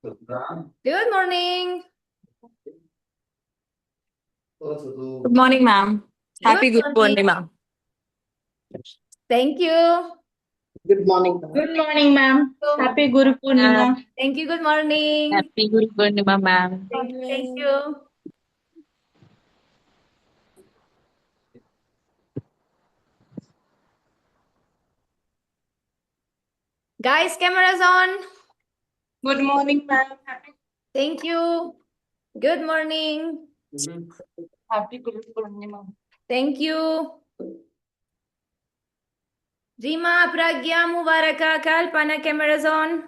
Good morning. Good morning, ma'am. Happy Good Guru morning. Purnima. Thank you. Good morning. Good morning, ma'am. Happy Guru Purnima. Thank you. Good morning. Happy Guru Purnima, ma'am. Thank you. Guys, cameras on. Good morning, ma'am. Thank you. Good morning. Happy Guru Purnima. Thank you. Rima, Pragya, Mubaraka, Kalpana, cameras on.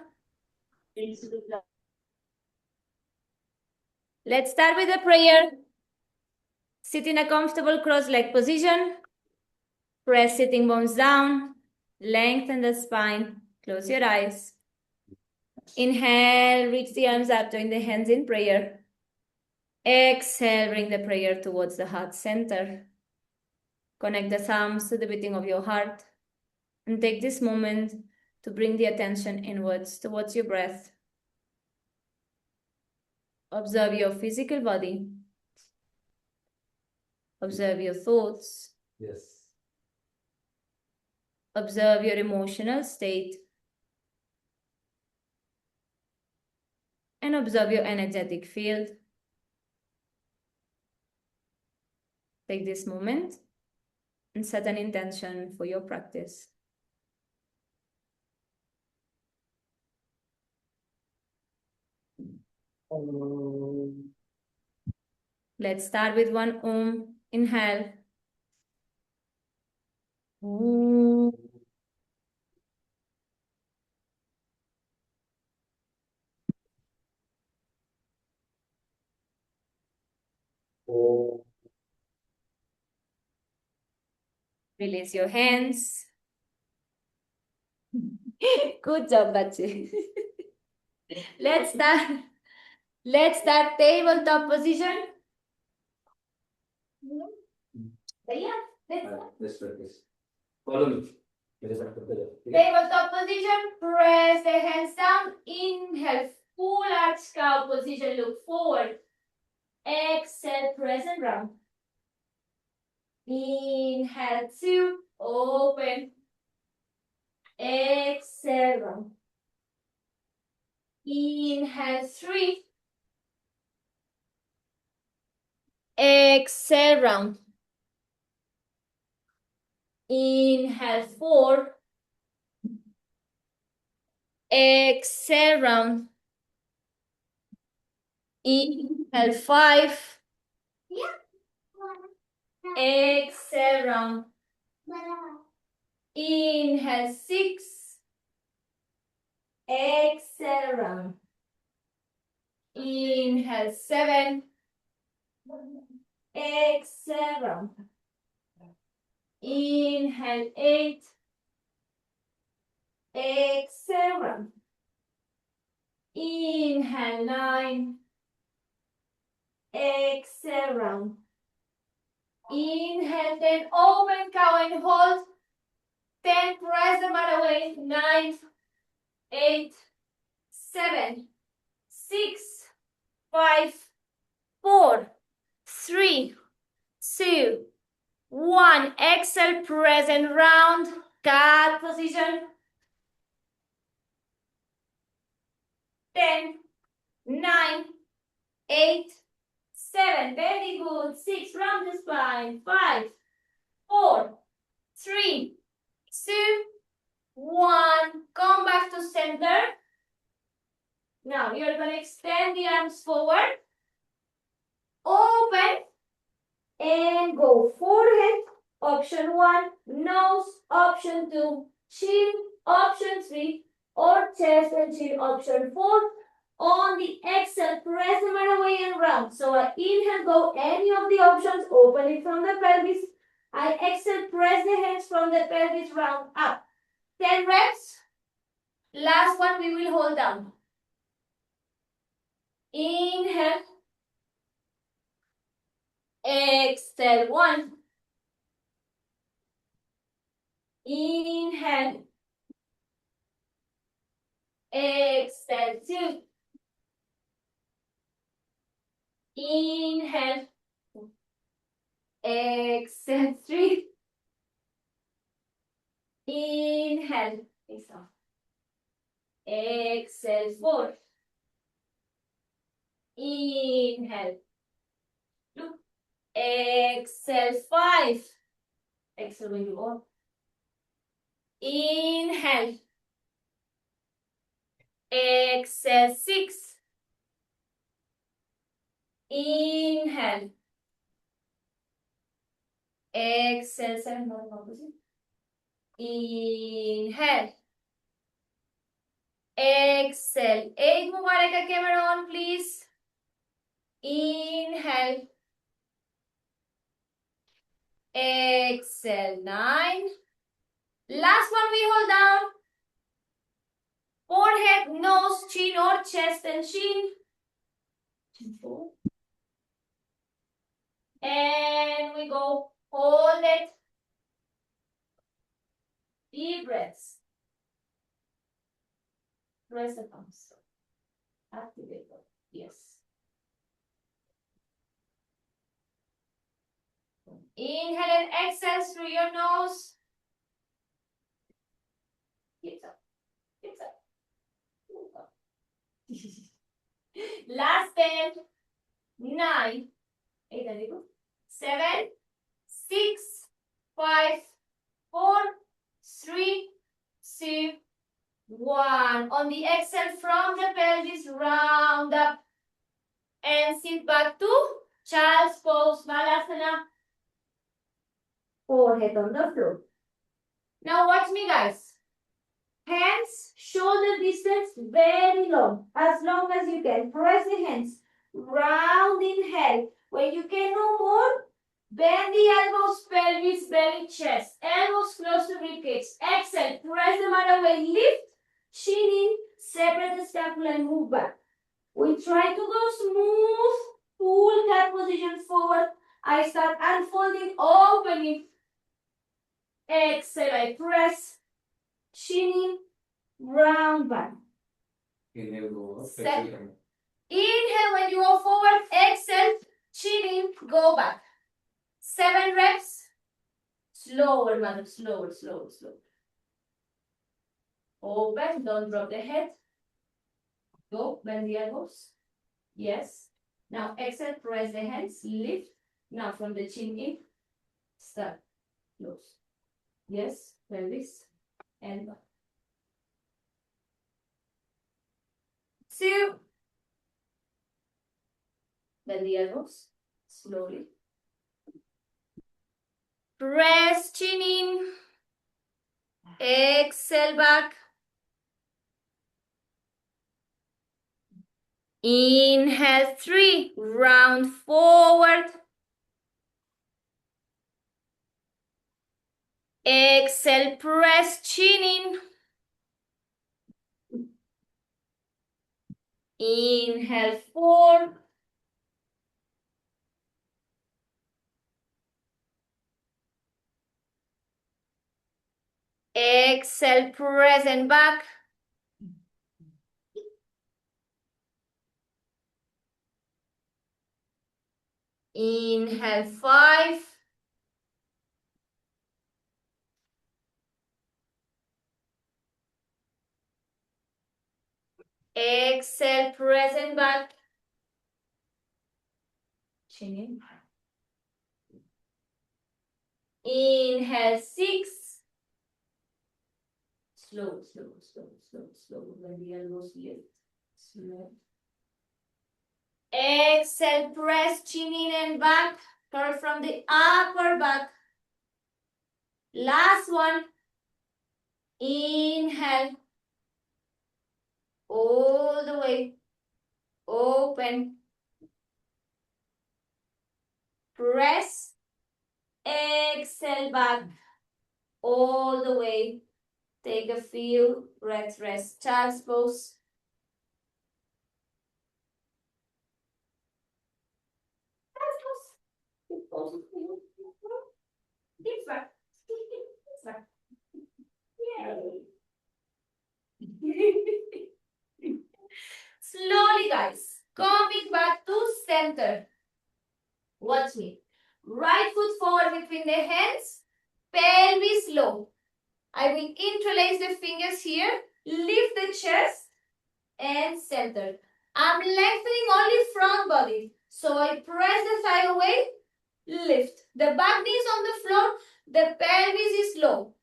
Let's start with the prayer. Sit in a comfortable cross-leg position. Press sitting bones down. Lengthen the spine. Close your eyes. Inhale, reach the arms up, join the hands in prayer. Exhale, bring the prayer towards the heart center. Connect the thumbs to the beating of your heart. And take this moment to bring the attention inwards towards your breath. Observe your physical body. Observe your thoughts. Yes. Observe your emotional state. And observe your energetic field. Take this moment and set an intention for your practice. Let's start with one Om. Inhale. Om. Release your hands. Good job, bache. Let's start tabletop position. Let's practice. Follow me. Tabletop position. Press the hands down. Inhale. Full arch cow position. Look forward. Exhale. Press and round. Inhale. 2. Open. Exhale. Round. Inhale. 3. Exhale. Round. Inhale. 4. Exhale. Round. Inhale. 5. Exhale. Round. Inhale. 6. Exhale. Round. Inhale. 7. Exhale. Round. Inhale. 8. Exhale. Round. Inhale. 9. Exhale. Round. Inhale. 10. Open cow and hold. 10. Press the mat away. 9. 8. 7. 6. 5. 4. 3. 2. 1. Exhale. Press and round. Cat position. 10. 9. 8. 7. Very good. 6. Round the spine. 5. 4. 3. 2. 1. Come back to center. Now you're going to extend the arms forward. Open. And go forehead. Option 1. Nose. Option 2. Chin. Option 3. Or chest and chin. Option 4. On the exhale, press the mat away and round. So I inhale, go any of the options, open it from the pelvis. I exhale, press the hands from the pelvis, round up. 10 reps. Last one we will hold down. Inhale. Exhale. 1. Inhale. Exhale. 2. Inhale. Exhale 3. Inhale. Exhale. Exhale 4. Inhale. 2. Exhale 5. Exhale when you go. Inhale. Exhale 6. Inhale. Exhale 7. Inhale. Exhale 8. Mubaraka camera on, please. Inhale. Exhale 9. Last one we hold down. Forehead, nose, chin or chest and chin. Chin 4. And we go. Hold it. Deep breaths. Press the thumbs. Activate them. Yes. Inhale and exhale through your nose. Hips up. Hips up. Move up. Last 10, 9, 8, and 7, 6, 5, 4, 3, 2, 1. On the exhale from the pelvis, round up and sit back to child's pose, Balasana. Forehead on the floor. Now watch me, guys. Hands, shoulder distance, very long as you can. Press the hands. Round inhale. When you can no more, bend the elbows, pelvis, belly, chest. Elbows close to ribcage. Exhale. Press the mat away. Lift. Chin in. Separate the scapula and move back. We try to go smooth. Full cat position forward. I start unfolding, opening. Exhale. I press. Chin in. Round back. Inhale, go up. Set. Exhale, come. Inhale when you go forward. Exhale. Chin in. Go back. 7 reps. Slower, madam. Slower. Open. Don't drop the head. Go. Bend the elbows. Yes. Now exhale. Press the hands. Lift. Now from the chin in. Start. Close. Yes. Pelvis. And back. 2. Bend the elbows. Slowly. Press chin in. Exhale back. Inhale 3. Round forward. Exhale. Press chin in. Inhale 4. Exhale, press and back. Inhale 5. Exhale, press and back. Chin in. Inhale 6. Slow. When the elbows lift. Slow. Exhale, press chin in and back. Curl from the upper back. Last one. Inhale. All the way. Open. Press. Exhale back. All the way. Take a few breaths, rest. Child's pose. Deep back. Yay. Slowly, guys. Coming back to center. Watch me. Right foot forward between the hands. Pelvis low. I will interlace the fingers here. Lift the chest and center. I'm lengthening only front body. So I press the thigh away. Lift. The back knee is on the floor. The pelvis is low.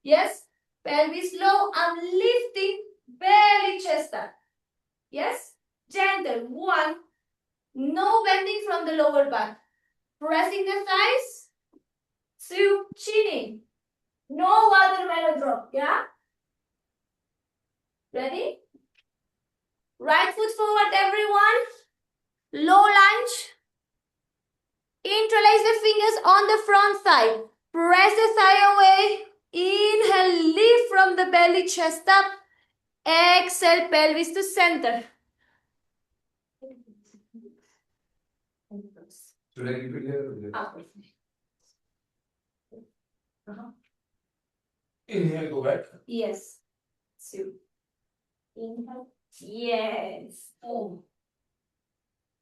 Yes? Pelvis low. I'm lifting belly chest up. Yes? Gentle. 1. No bending from the lower back. Pressing the thighs. 2. Chin in. No watermelon drop. Yeah? Ready? Right foot forward, everyone. Low lunge. Interlace the fingers on the front thigh. Press the thigh away. Inhale, lift from the belly, chest up. Exhale, pelvis to center. Should I keep it here? Up. Inhale, go back. Yes. 2. Inhale. Yes. 4.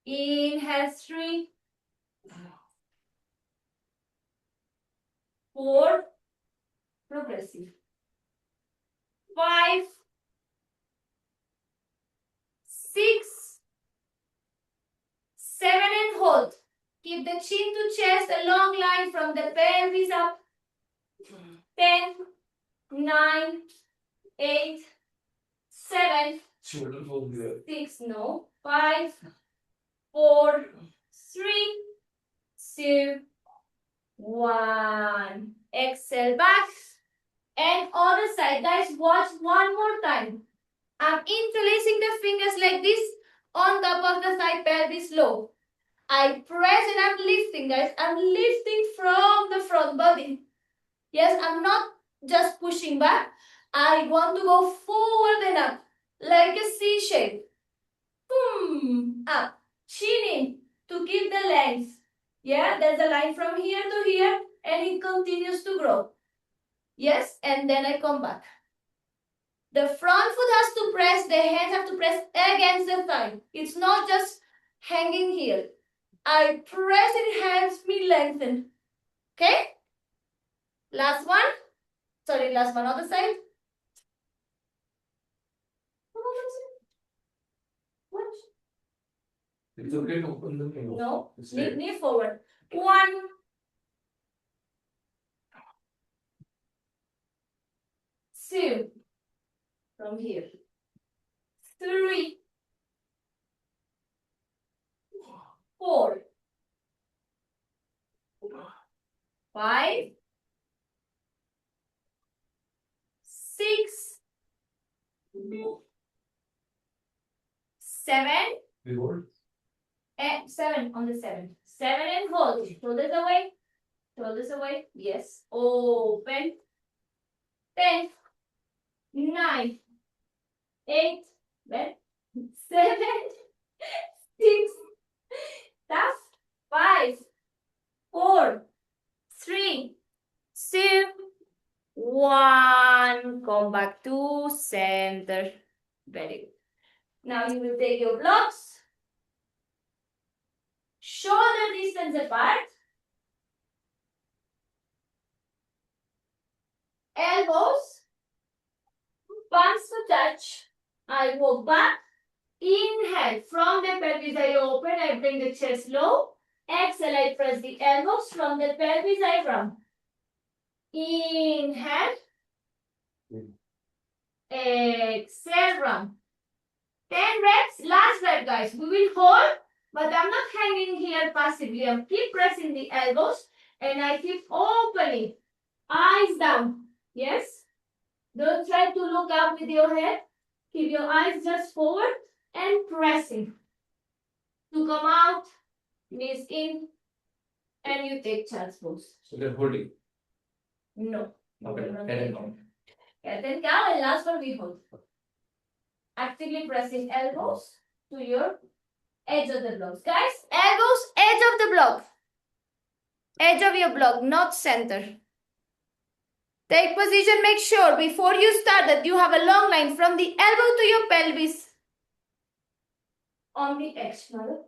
Inhale. 3. 4. Progressive. 5. 6. 7 and hold. Keep the chin to chest, a long line from the pelvis up. 10, 9, 8, 7, Shoulder fold there. 6, no. 5, 4, 3, 2, 1. Exhale back. And other side. Guys, watch one more time. I'm interlacing the fingers like this on top of the thigh, pelvis low. I press and I'm lifting, guys. I'm lifting from the front body. Yes, I'm not just pushing back. I want to go forward and up, like a C shape. Boom, up, chin in to keep the length. Yeah, there's a line from here to here, and it continues to grow. Yes, and then I come back. The front foot has to press, the hands have to press against the thigh. It's not just hanging here. I press, it helps me lengthen. Okay? Last one. Sorry, last one. Other side. What? It's okay to open the finger. No. It's Knee, right. knee forward. 1. 2. From here. 3. 4. 5. 6. 7. Before. And 7 on the 7. 7 and hold. Shoulders away. Shoulders away. Yes. Open. 10. 9. 8. Then 7. 6. That's 5. 4. 3. 2. 1. Come back to center. Very good. Now you will take your blocks. Shoulder distance apart. Elbows. Palms to touch. I walk back. Inhale. From the pelvis I open. I bring the chest low. Exhale. I press the elbows. From the pelvis I run. Inhale. Exhale. Run. 10 reps. Last rep, guys. We will hold. But I'm not hanging here passively. I keep pressing the elbows. And I keep opening. Eyes down. Yes? Don't try to look up with your head. Keep your eyes just forward and pressing. To come out, knees in, and you take child's pose. So they're holding. No. Okay. No, no, Head and no. count. Head and cow, and last one we hold. Actively pressing elbows to your edge of the blocks. Guys, elbows, edge of the block. Edge of your block, not center. Take position, make sure before you start that you have a long line from the elbow to your pelvis. On the edge, mother.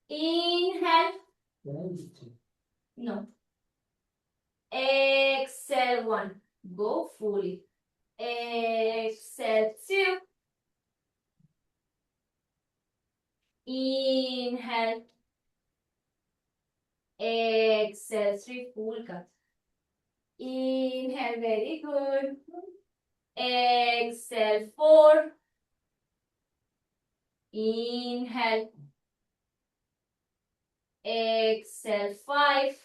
Inhale. No. Exhale 1. Go fully. Exhale 2. Inhale. Exhale 3. Full cut. Inhale. Very good. Exhale 4. Inhale. Exhale 5.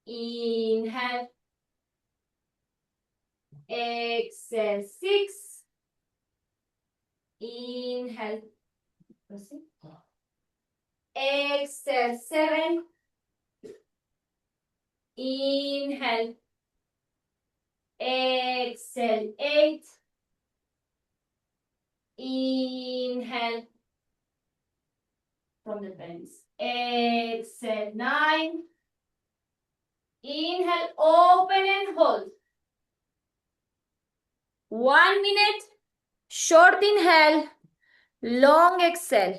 Inhale. Exhale 6. Inhale. Exhale 7. Inhale. Exhale 8. Inhale. From the pelvis. Exhale 9. Inhale, open and hold. 1 minute. Short inhale. Long exhale.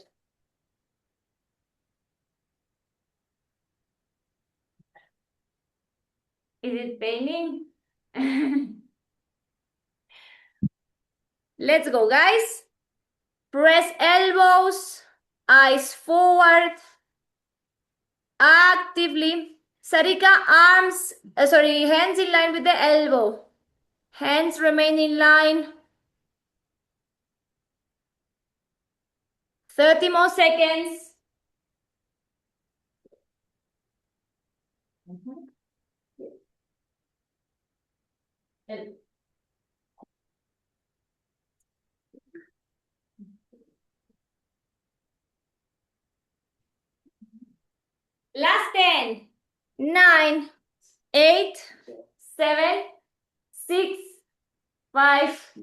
Is it paining? Let's go, guys. Press elbows, eyes forward, actively. Sarika, hands in line with the elbow. Hands remain in line. 30 more seconds. Last 10, 9, 8, 7, 6, 5,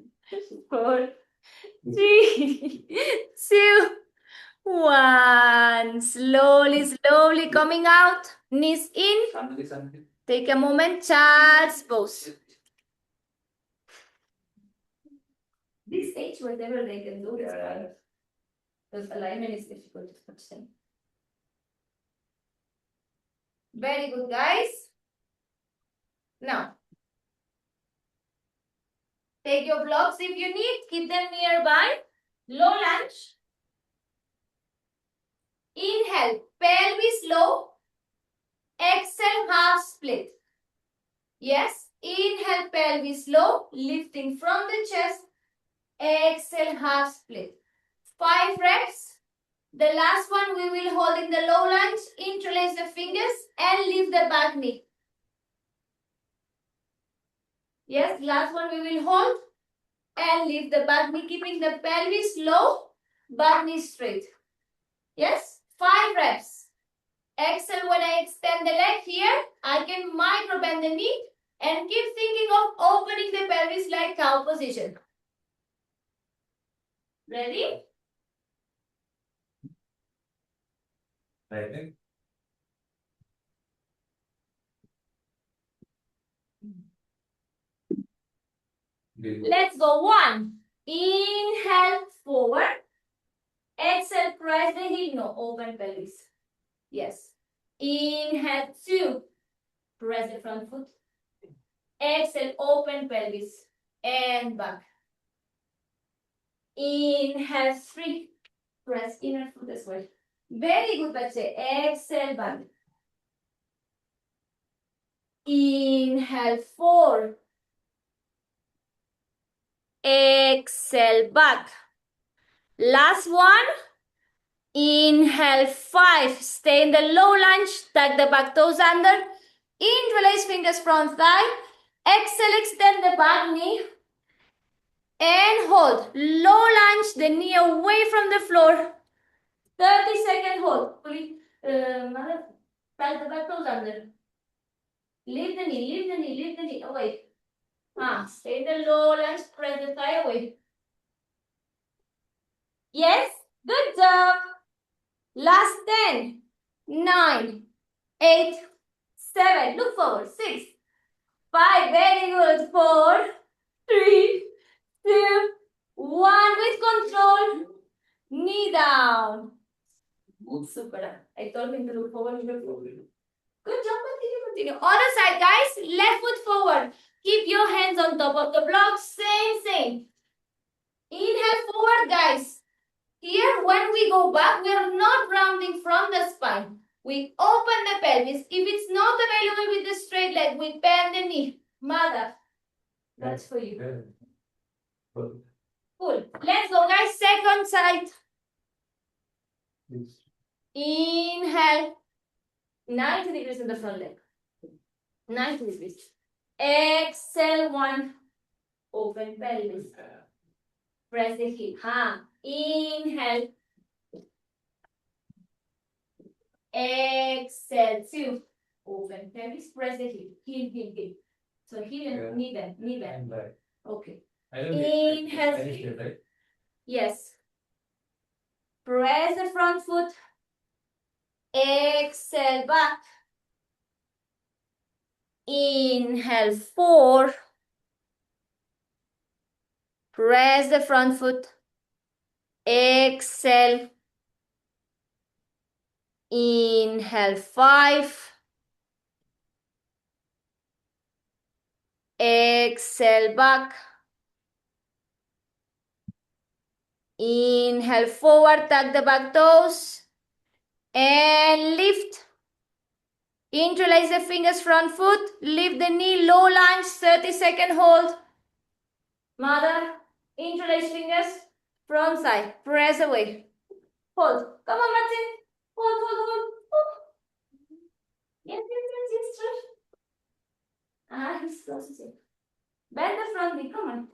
4, 3, 2, 1. Slowly, slowly coming out. Knees in. Take a moment. Child's pose. This age, whatever they can do, is fine. Because alignment is difficult to understand. Very good, guys. Now, take your blocks if you need. Keep them nearby. Low lunge. Inhale, pelvis low. Exhale, half split. Yes, inhale, pelvis low, lifting from the chest. Exhale, half split. 5 reps. The last one we will hold in the low lunge. Interlace the fingers and lift the back knee. Yes, last one we will hold and lift the back knee, keeping the pelvis low, back knee straight. Yes, 5 reps. Exhale, when I extend the leg here, I can micro bend the knee and keep thinking of opening the pelvis like cow position. Ready? Right. Let's go. 1. Inhale, forward. Exhale, press the hip. No, open pelvis. Yes. Inhale, 2. Press the front foot. Exhale, open pelvis. And back. Inhale, 3. Press inner foot as well. Very good, bache. Exhale, back. Inhale, 4. Exhale, back. Last one. Inhale, 5. Stay in the low lunge. Tuck the back toes under. Interlace fingers front thigh. Exhale, extend the back knee. And hold. Low lunge, the knee away from the floor. 30-second hold. Tuck the back toes under. Lift the knee, lift the knee, lift the knee. Away. Stay in the low lunge. Press the thigh away. Yes? Good job. Last 10, 9, 8, 7. Look forward. 6, 5. Very good. 4, 3, 2, 1. With control. Knee down. Super. I told him to look forward. Good job. Continue. Other side, guys. Left foot forward. Keep your hands on top of the block. Same. Inhale forward, guys. Here, when we go back, we are not rounding from the spine. We open the pelvis. If it's not available with the straight leg, we bend the knee. Mother, that's for you. Cool. Let's go, guys. Second side. Inhale. 90 degrees in the front leg. 90 degrees. Exhale, 1. Open pelvis. Press the hip. Inhale. Exhale, 2. Open pelvis. Press the hip. Heel. So heel and knee bend. Okay. Inhale. Yes. Press the front foot. Exhale, back. Inhale, 4. Press the front foot. Exhale. Inhale, 5. Exhale, back. Inhale, forward, tuck the back toes. And lift. Interlace the fingers, front foot. Lift the knee, low lunge, 30-second hold. Mother, interlace fingers, front side. Press away. Hold. Come on, Martin. Hold. Yes. He's close to it. Bend the front knee. Come on.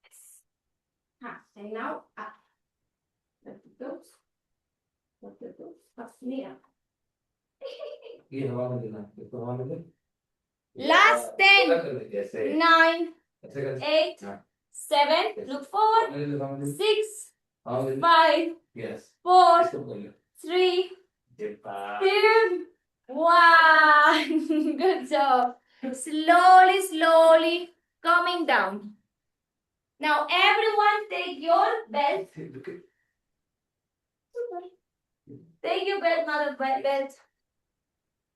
Yes. And now up. Let the toes. Up, knee up. Last 10, 9, 8, 7. Look forward. 6, 5, Yes. 4, 3, 2, 1. Good job. Slowly coming down. Now everyone take your belt. Super. Take your belt, mother belt.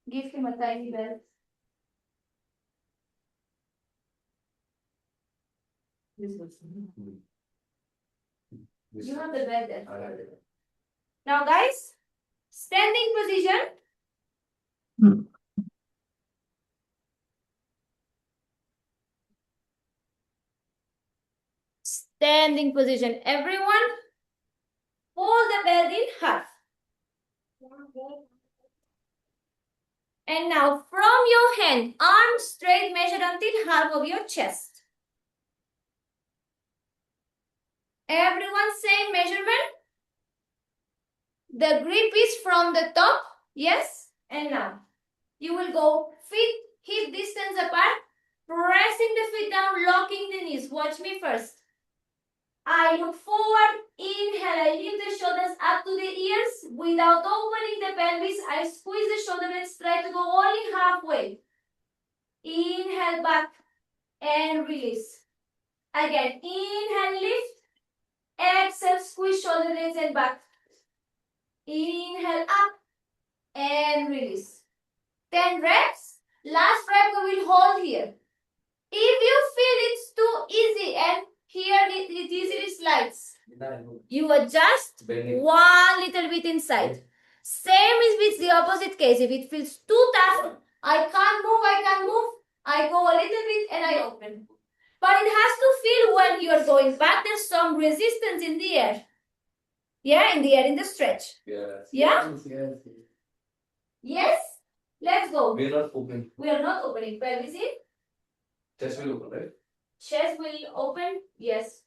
Give him a tiny belt. You have the belt there. Now guys, standing position. Standing position. Everyone, fold the belt in half. And now from your hand, arms straight, measure until half of your chest. Everyone same measurement. The grip is from the top. Yes. And now you will go feet hip distance apart, pressing the feet down, locking the knees. Watch me first. I look forward, inhale, I lift the shoulders up to the ears. Without opening the pelvis, I squeeze the shoulder blades, try to go only halfway. Inhale, back, and release. Again, inhale, lift. Exhale, squeeze shoulder blades and back. Inhale, up, and release. 10 reps. Last rep we will hold here. If you feel it's too easy and here it easily slides, you adjust one little bit inside. Same is with the opposite case. If it feels too tough, I can't move, I go a little bit and I open. But it has to feel when you are going back, there's some resistance in the air. Yeah, in the air, in the stretch. Yes. Yeah? Yes. Yes? Let's go. We are not open. We are not opening. Pelvis in. Chest will open, right? Chest will open. Yes.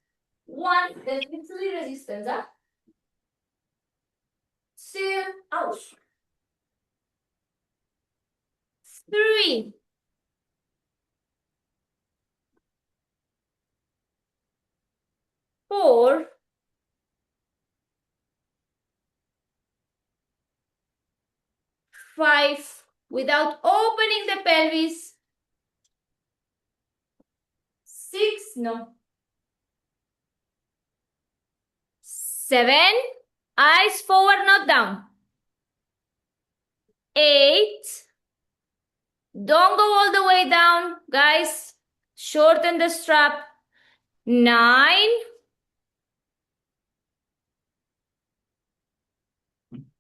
1. There's literally resistance. 2. Ouch. 3. 4. 5. Without opening the pelvis. 6. No. 7. Eyes forward, not down. 8. Don't go all the way down, guys. Shorten the strap. 9.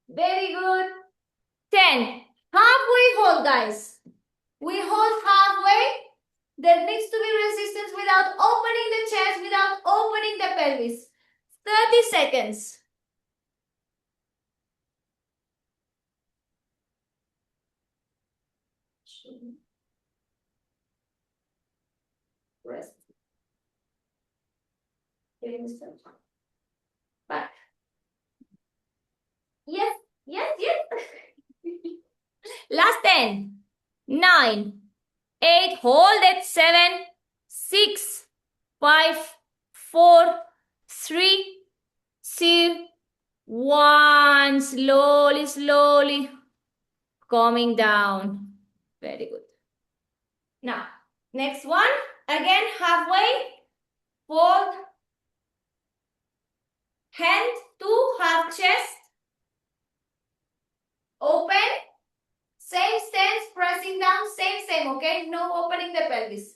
Very good. 10. Halfway hold, guys. We hold halfway. There needs to be resistance without opening the chest, without opening the pelvis. 30 seconds. Rest. Back. Yes, yes, yes. Last 10, 9, 8, hold it, 7, 6, 5, 4, 3, 2, 1. Slowly, slowly coming down. Very good. Now, next one. Again, halfway. Fold. Hand to half chest. Open. Same stance, pressing down, same, okay? No opening the pelvis.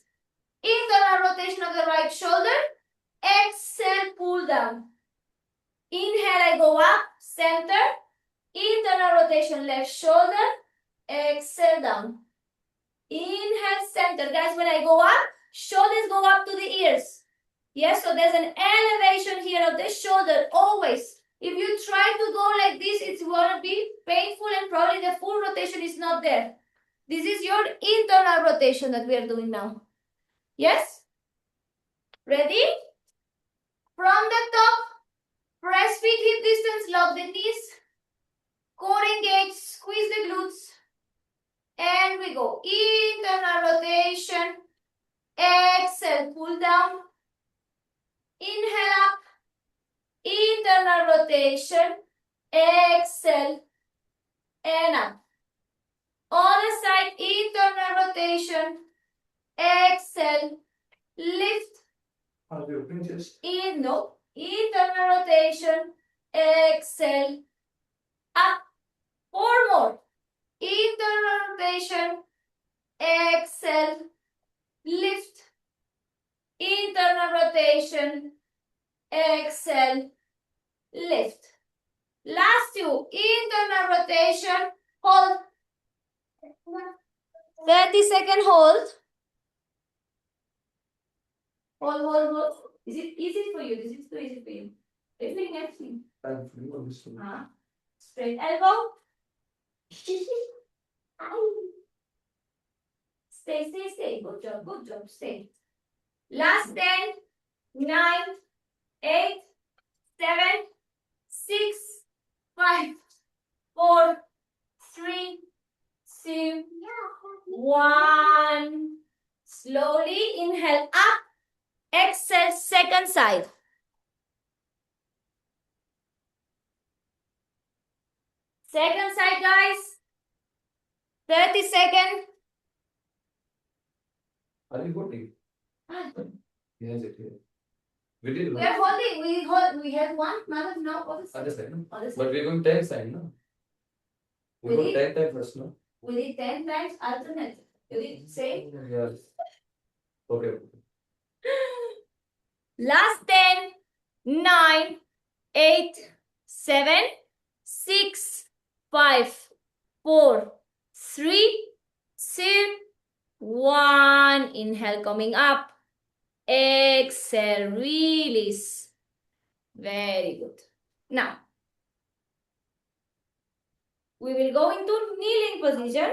Internal rotation of the right shoulder. Exhale, pull down. Inhale, I go up, center. Internal rotation, left shoulder. Exhale, down. Inhale, center. Guys, when I go up, shoulders go up to the ears. Yes, so there's an elevation here of the shoulder, always. If you try to go like this, it's going to be painful and probably the full rotation is not there. This is your internal rotation that we are doing now. Yes? Ready? From the top, press feet hip distance, lock the knees, core engage, squeeze the glutes, and we go. Internal rotation, exhale, pull down, inhale up, internal rotation, exhale, and up. Other side, internal rotation, exhale, lift, Are you open chest? no, internal rotation, exhale, up. 4 more. Internal rotation, exhale, lift, internal rotation, exhale, lift. Last 2, internal rotation, hold. 30-second hold. Hold. Is it easy for you? Is it too easy for you? Everything. I'm free on this one. Straight elbow. Stay. Good job. Stay. Last 10, 9, 8, 7, 6, 5, 4, 3, 2, 1. Slowly inhale up. Exhale, second side. Second side, guys. 30-second. Are you holding? Yes, it is. We did We are holding. We have one. Now, other side. other side, no? Other side. But we're going 10 side, no? We We go 10 time first, no? We did 10 times alternate. You did same. Yes. Okay. Last 10, 9, 8, 7, 6, 5, 4, 3, 2, 1. Inhale coming up. Exhale, release. Very good. Now, we will go into kneeling position.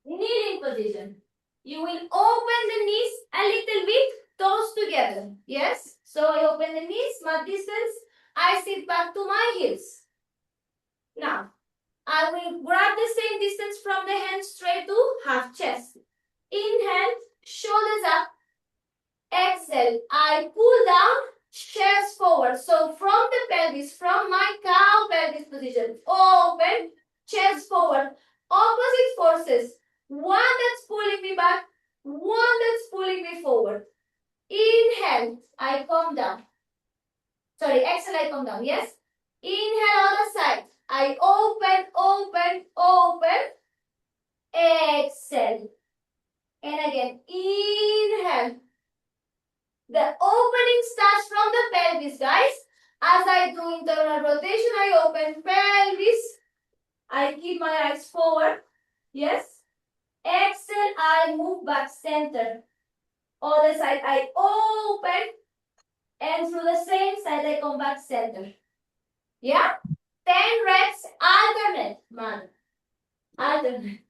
Kneeling position. You will open the knees a little bit, toes together. Yes? So I open the knees, mat distance. I sit back to my heels. Now, I will grab the same distance from the hands straight to half chest. Inhale, shoulders up. Exhale, I pull down, chest forward. So from the pelvis, from my cow pelvis position, open, chest forward. Opposite forces. One that's pulling me back, one that's pulling me forward. Inhale, I come down. Sorry, exhale, I come down. Yes? Inhale, other side. I open, open, open. Exhale. And again, inhale. The opening starts from the pelvis, guys. As I do internal rotation, I open pelvis. I keep my eyes forward. Yes? Exhale, I move back center. Other side, I open. And through the same side, I come back center. Yeah? 10 reps, alternate, man. Alternate.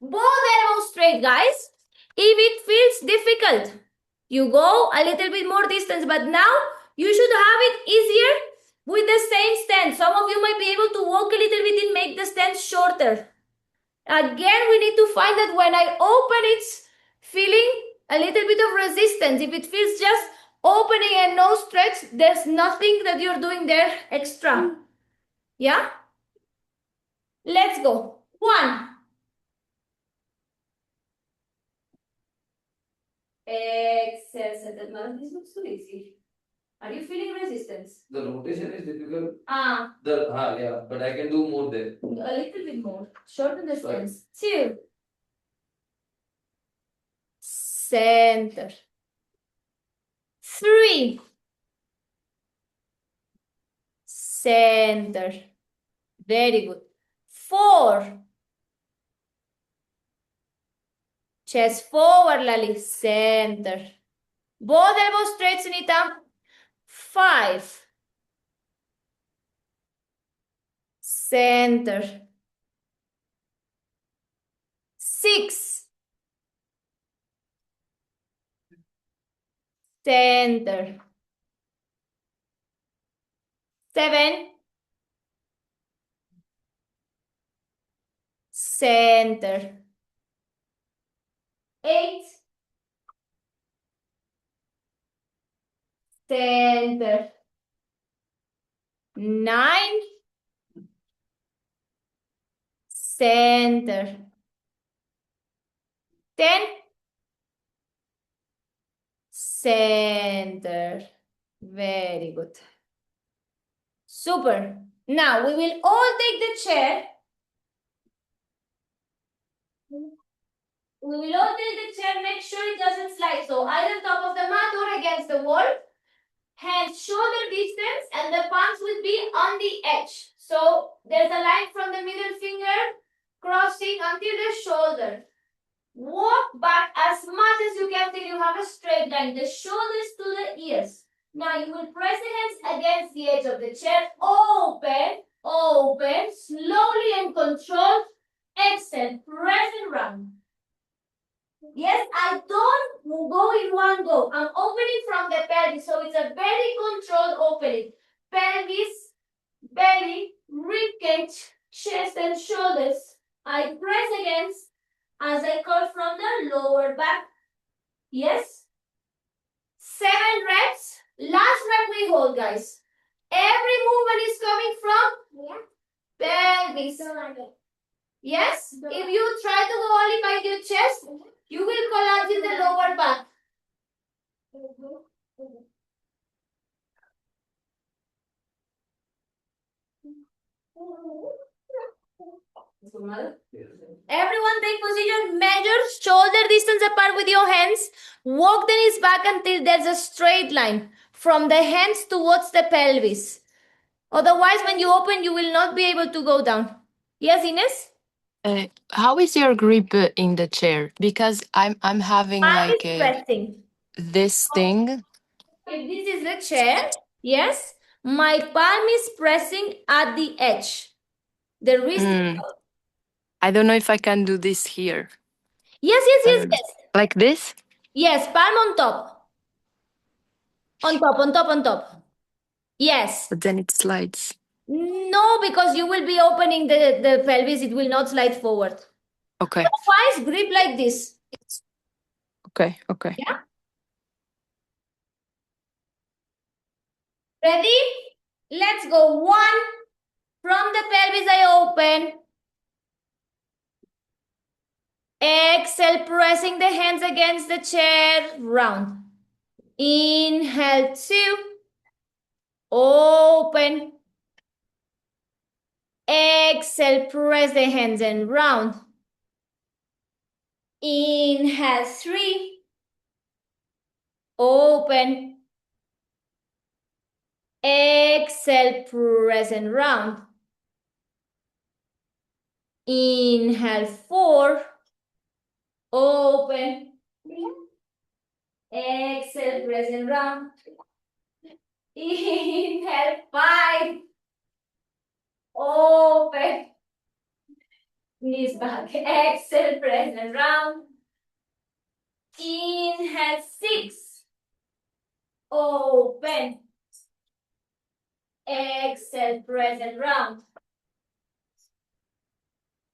Both elbows straight, guys. If it feels difficult, you go a little bit more distance, but now you should have it easier with the same stance. Some of you might be able to walk a little bit and make the stance shorter. Again, we need to find that when I open, it's feeling a little bit of resistance. If it feels just opening and no stretch, there's nothing that you're doing there extra. Yeah? Let's go. 1. Exhale, settle. Man, this looks too easy. Are you feeling resistance? The rotation is difficult. Ah, Yeah, but I can do more there. a little bit more. Shorten the Sorry. stance. 2. Center. 3. Center. Very good. 4. Chest forward, Lali. Center. Both elbows straight, Sunita. 5. Center. 6. Center. 7. Center. 8. Center. 9. Center. 10. Center. Very good. Super. Now we will all take the chair. We will all take the chair, make sure it doesn't slide. So either top of the mat or against the wall. Hands shoulder distance and the palms will be on the edge. So there's a line from the middle finger crossing until the shoulder. Walk back as much as you can till you have a straight line. The shoulders to the ears. Now you will press the hands against the edge of the chair. Open, open, slowly and controlled. Exhale, press and run. Yes, I don't go in one go. I'm opening from the pelvis, so it's a very controlled opening. Pelvis, belly, ribcage, chest and shoulders. I press against as I curl from the lower back. Yes. 7 reps. Last rep we hold, guys. Every movement is coming from pelvis. Yes. If you try to go only by your chest, you will collapse in the lower back. Everyone take position, measure shoulder distance apart with your hands. Walk the knees back until there's a straight line from the hands towards the pelvis. Otherwise, when you open, you will not be able to go down. Yes, Ines? How is your grip in the chair? Because I'm having Palm like is pressing. this thing. If this is the chair, yes, my palm is pressing at the edge. The wrist. I don't know if I can do this here. Yes. Like this? Yes, palm on top. On top. Yes. But then it slides. No, because you will be opening the pelvis. It will not slide forward. Okay. Otherwise, grip like this. Okay. Yeah. Ready? Let's go. 1. From the pelvis, I open. Exhale, pressing the hands against the chair. Round. Inhale 2. Open. Exhale, press the hands and round. Inhale 3. Open. Exhale, press and round. Inhale 4. Open. Exhale, press and round. Inhale 5. Open. Knees back. Exhale, press and round. Inhale 6. Open. Exhale, press and round.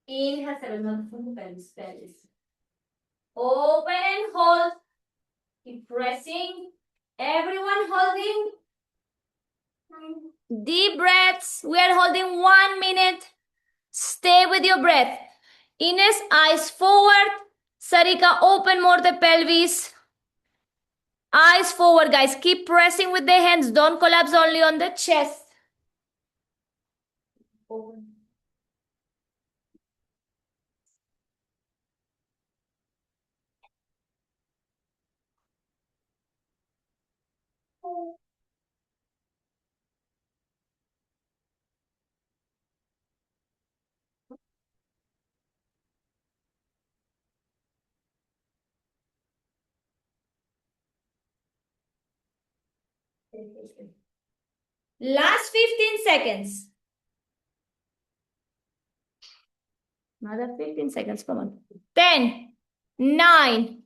Inhale 7. Belly. Open and hold. Keep pressing. Everyone holding. Deep breaths. We are holding 1 minute. Stay with your breath. Ines, eyes forward. Sarika, open more the pelvis. Eyes forward, guys. Keep pressing with the hands. Don't collapse only on the chest. Open. Last 15 seconds. Another 15 seconds. Come on. 10, 9,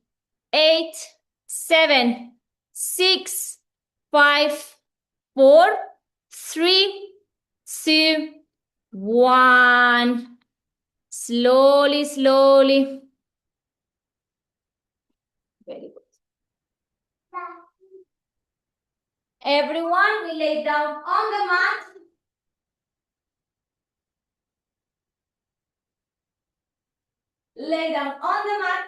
8, 7, 6, 5, 4, 3, 2, 1. Slowly, slowly. Very good. Everyone, we lay down on the mat. Lay down on the mat.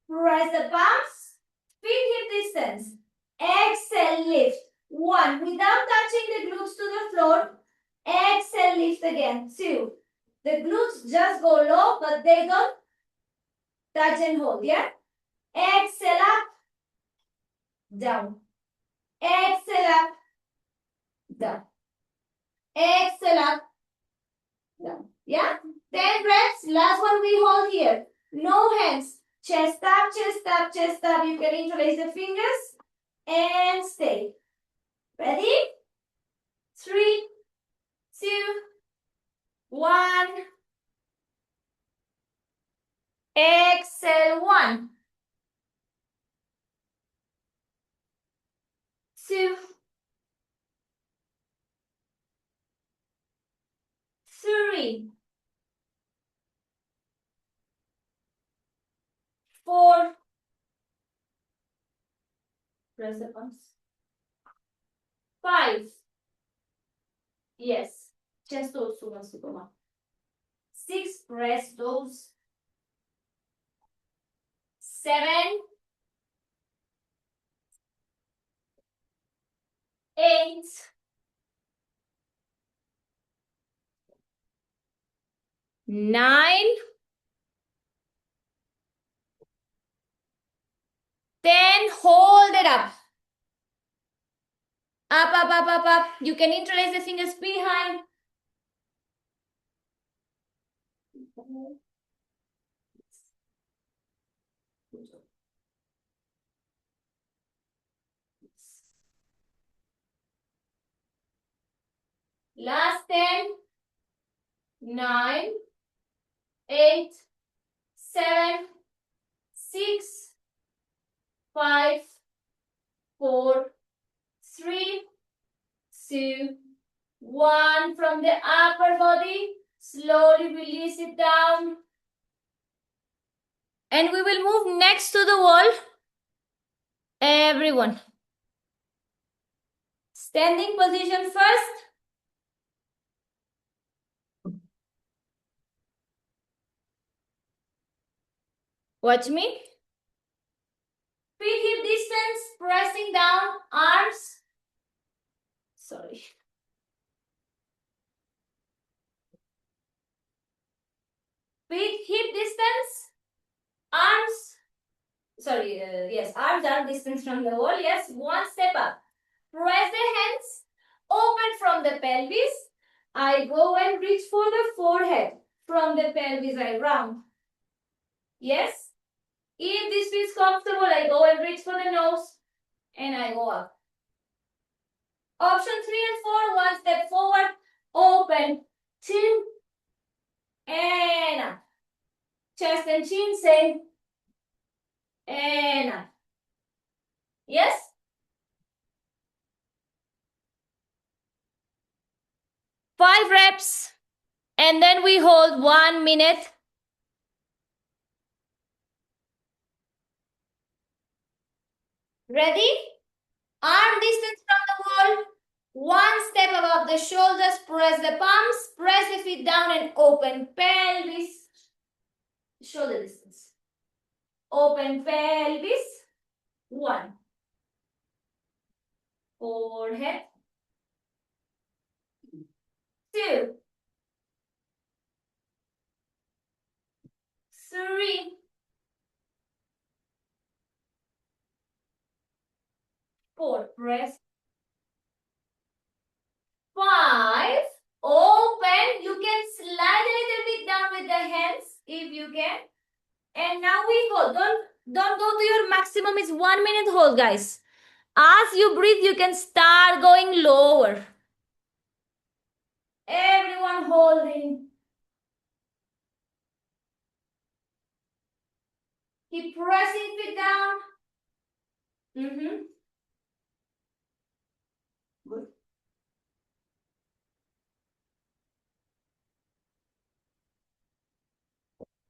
Press the palms. Feet hip distance. Exhale, lift. 1. Without touching the glutes to the floor. Exhale, lift again. 2. The glutes just go low, but they don't touch and hold, yeah? Exhale up. Down. Exhale up. Down. Exhale up. Down. Yeah? 10 reps. Last one we hold here. No hands. Chest up, chest up, chest up. You can interlace the fingers and stay. Ready? 3, 2, 1. Exhale. 1, 2, 3, 4. Press the palms. 5. Yes. Chest also wants to come up. 6. Press those. 7. 8. 9. 10. Hold it up. Up, up, up, up, up. You can interlace the fingers behind. Last 10. 9. 8. 7. 6. 5. 4. 3. 2. 1. From the upper body, slowly release it down. And we will move next to the wall. Everyone. Standing position first. Watch me. Feet hip distance. pressing down, arms. Sorry. Feet hip distance, arms. Sorry, yes, arms are distance from the wall. Yes, one step up. Press the hands, open from the pelvis. I go and reach for the forehead. From the pelvis, I round. Yes. If this feels comfortable, I go and reach for the nose and I go up. Option 3 and 4, one step forward, open, chin, and up. Chest and chin, same, and up. Yes? Five reps, and then we hold 1 minute. Ready? Arm distance from the wall. One step above the shoulders. Press the palms. Press the feet down and open pelvis. Shoulder distance. Open pelvis. 1. Forehead. 2. 3. 4. Press. 5. Open. You can slide a little bit down with the hands if you can. And now we hold. Don't go to your maximum. It's 1 minute hold, guys. As you breathe, you can start going lower. Everyone holding. Keep pressing feet down. Good.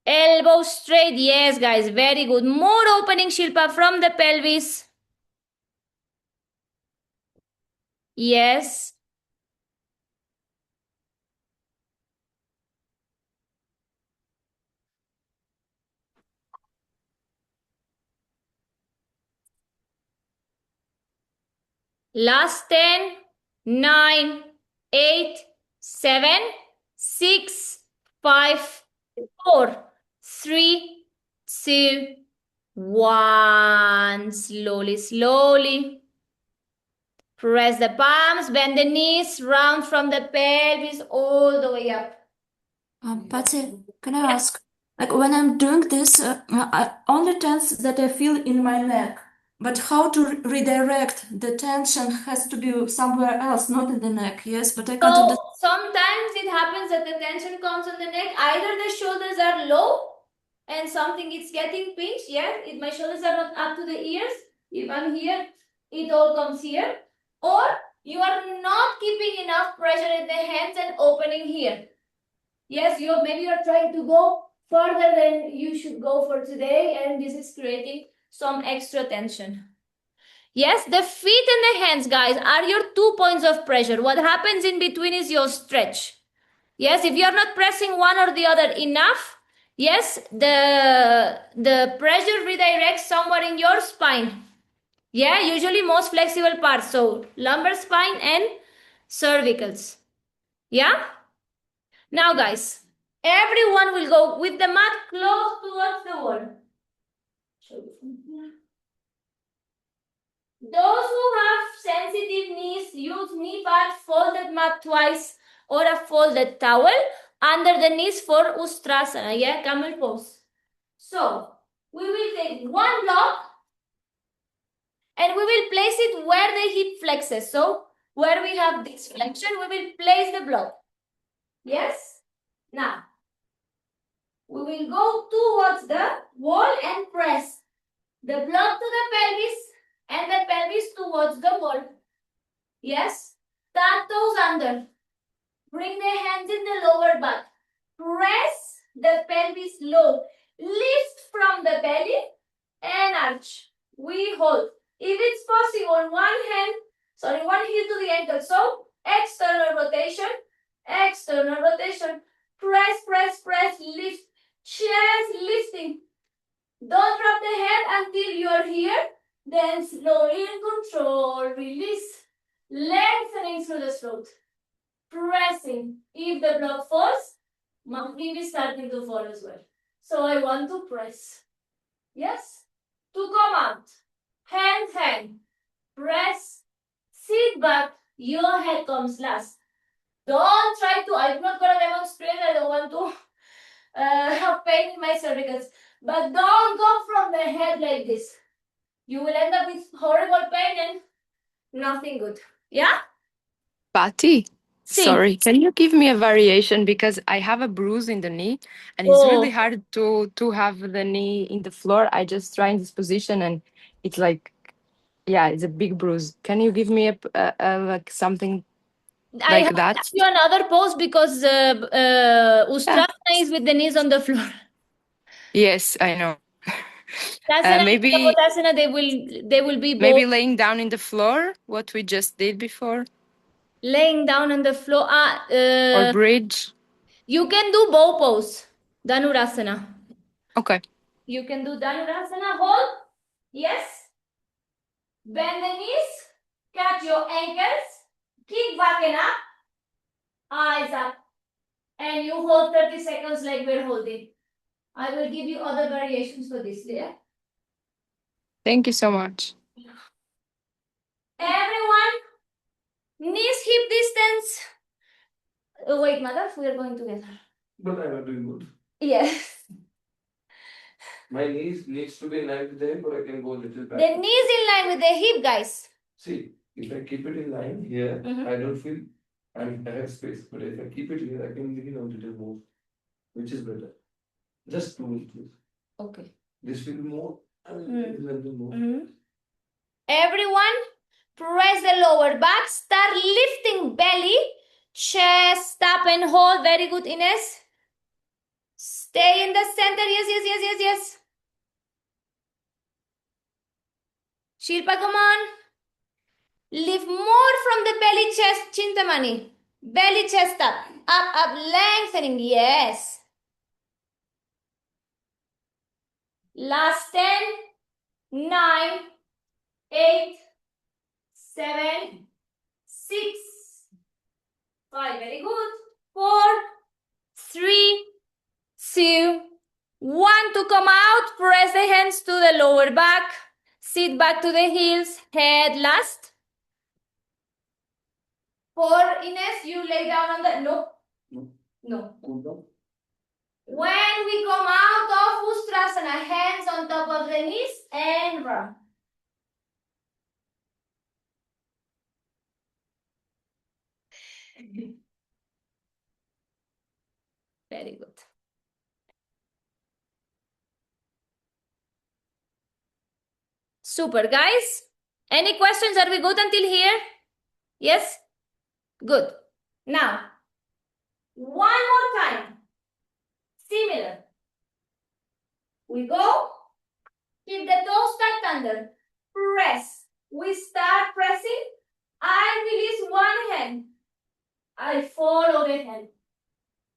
Elbows straight. Yes, guys. Very good. More opening, Shilpa, from the pelvis. Yes. Last 10, 9, 8, 7, 6, 5, 4, 3, 2, 1. Slowly, slowly. Press the palms, bend the knees, round from the pelvis all the way up. Patsy, can I ask? Like when I'm doing this, I only tense that I feel in my neck. But how to redirect the tension has to be somewhere else, not in the neck. Yes, but I can't So understand. sometimes it happens that the tension comes on the neck. Either the shoulders are low and something is getting pinched. Yeah, if my shoulders are not up to the ears, if I'm here, it all comes here. Or you are not keeping enough pressure in the hands and opening here. Yes, maybe you're trying to go further than you should go for today, and this is creating some extra tension. Yes, the feet and the hands, guys, are your 2 points of pressure. What happens in between is your stretch. Yes, if you're not pressing one or the other enough, yes, the pressure redirects somewhere in your spine. Yeah, usually most flexible parts. So lumbar spine and cervicals. Yeah? Now, guys, everyone will go with the mat close towards the wall. Those who have sensitive knees, use knee pads, folded mat twice, or a folded towel under the knees for Ustrasana, yeah, camel pose. So, we will take one block and we will place it where the hip flexes. So, where we have this flexion, we will place the block. Yes? Now, we will go towards the wall and press the block to the pelvis and the pelvis towards the wall. Yes? Tuck toes under. Bring the hands in the lower back. Press the pelvis low. Lift from the belly and arch. We hold. If it's possible, one heel to the ankle. So, external rotation. Press, press, press, lift. Chest lifting. Don't drop the head until you are here. Then slowly in control, release, lengthening through the throat. Pressing. If the block falls, monthly is starting to fall as well. So I want to press. Yes? To come out. Hand. Press. Sit back. Your head comes last. Don't try to, I'm not going to demonstrate, I don't want to have pain in my cervicals. But don't go from the head like this. You will end up with horrible pain and nothing good. Yeah? Patty, Sí. sorry, can you give me a variation because I have a bruise in the knee and it's really Oh. hard to have the knee in the floor. I just try in this position and it's like, yeah, it's a big bruise. Can you give me a like something I like have that? to do another pose because Ustrasana is with the knees on the floor. Yes, I know. Ustrasana and Maybe Kapotasana, they will be both maybe laying down in the floor, what we just did before, laying down on the floor. or bridge. You can do bow pose, Dhanurasana. Okay. You can do Dhanurasana, hold. Yes. Bend the knees, catch your ankles, kick back and up, eyes up. And you hold 30 seconds like we're holding. I will give you other variations for this, yeah? Thank you so much. Everyone, knees hip distance. Oh, wait, Madhav, we are going together. But I'm not doing good. Yes. My knees needs to be in line with the hip, or I can go a little back. The knees in line with the hip, guys. See, if I keep it in line here, Mhm. I don't feel I have space. But if I keep it here, I can a little move, which is better. Just do it, please. Okay. This will be more. I will Mm. little more. Everyone, press the lower back. Start lifting belly, chest up and hold. Very good, Ines. Stay in the center. Yes. Shilpa, come on. Lift more from the belly, chest, Chintamani. Belly, chest up. Up, lengthening. Yes. Last 10, 9, 8, 7, 6, 5. Very good. 4, 3, 2, 1. To come out, press the hands to the lower back. Sit back to the heels. Head last. 4, Ines, you lay down on the... No. Cool down. When we come out of Ustrasana, hands on top of the knees and run. Very good. Super, guys. Any questions? Are we good until here? Yes? Good. Now, one more time. Similar. We go. Keep the toes tucked under. Press. We start pressing. I release one hand. I follow the hand.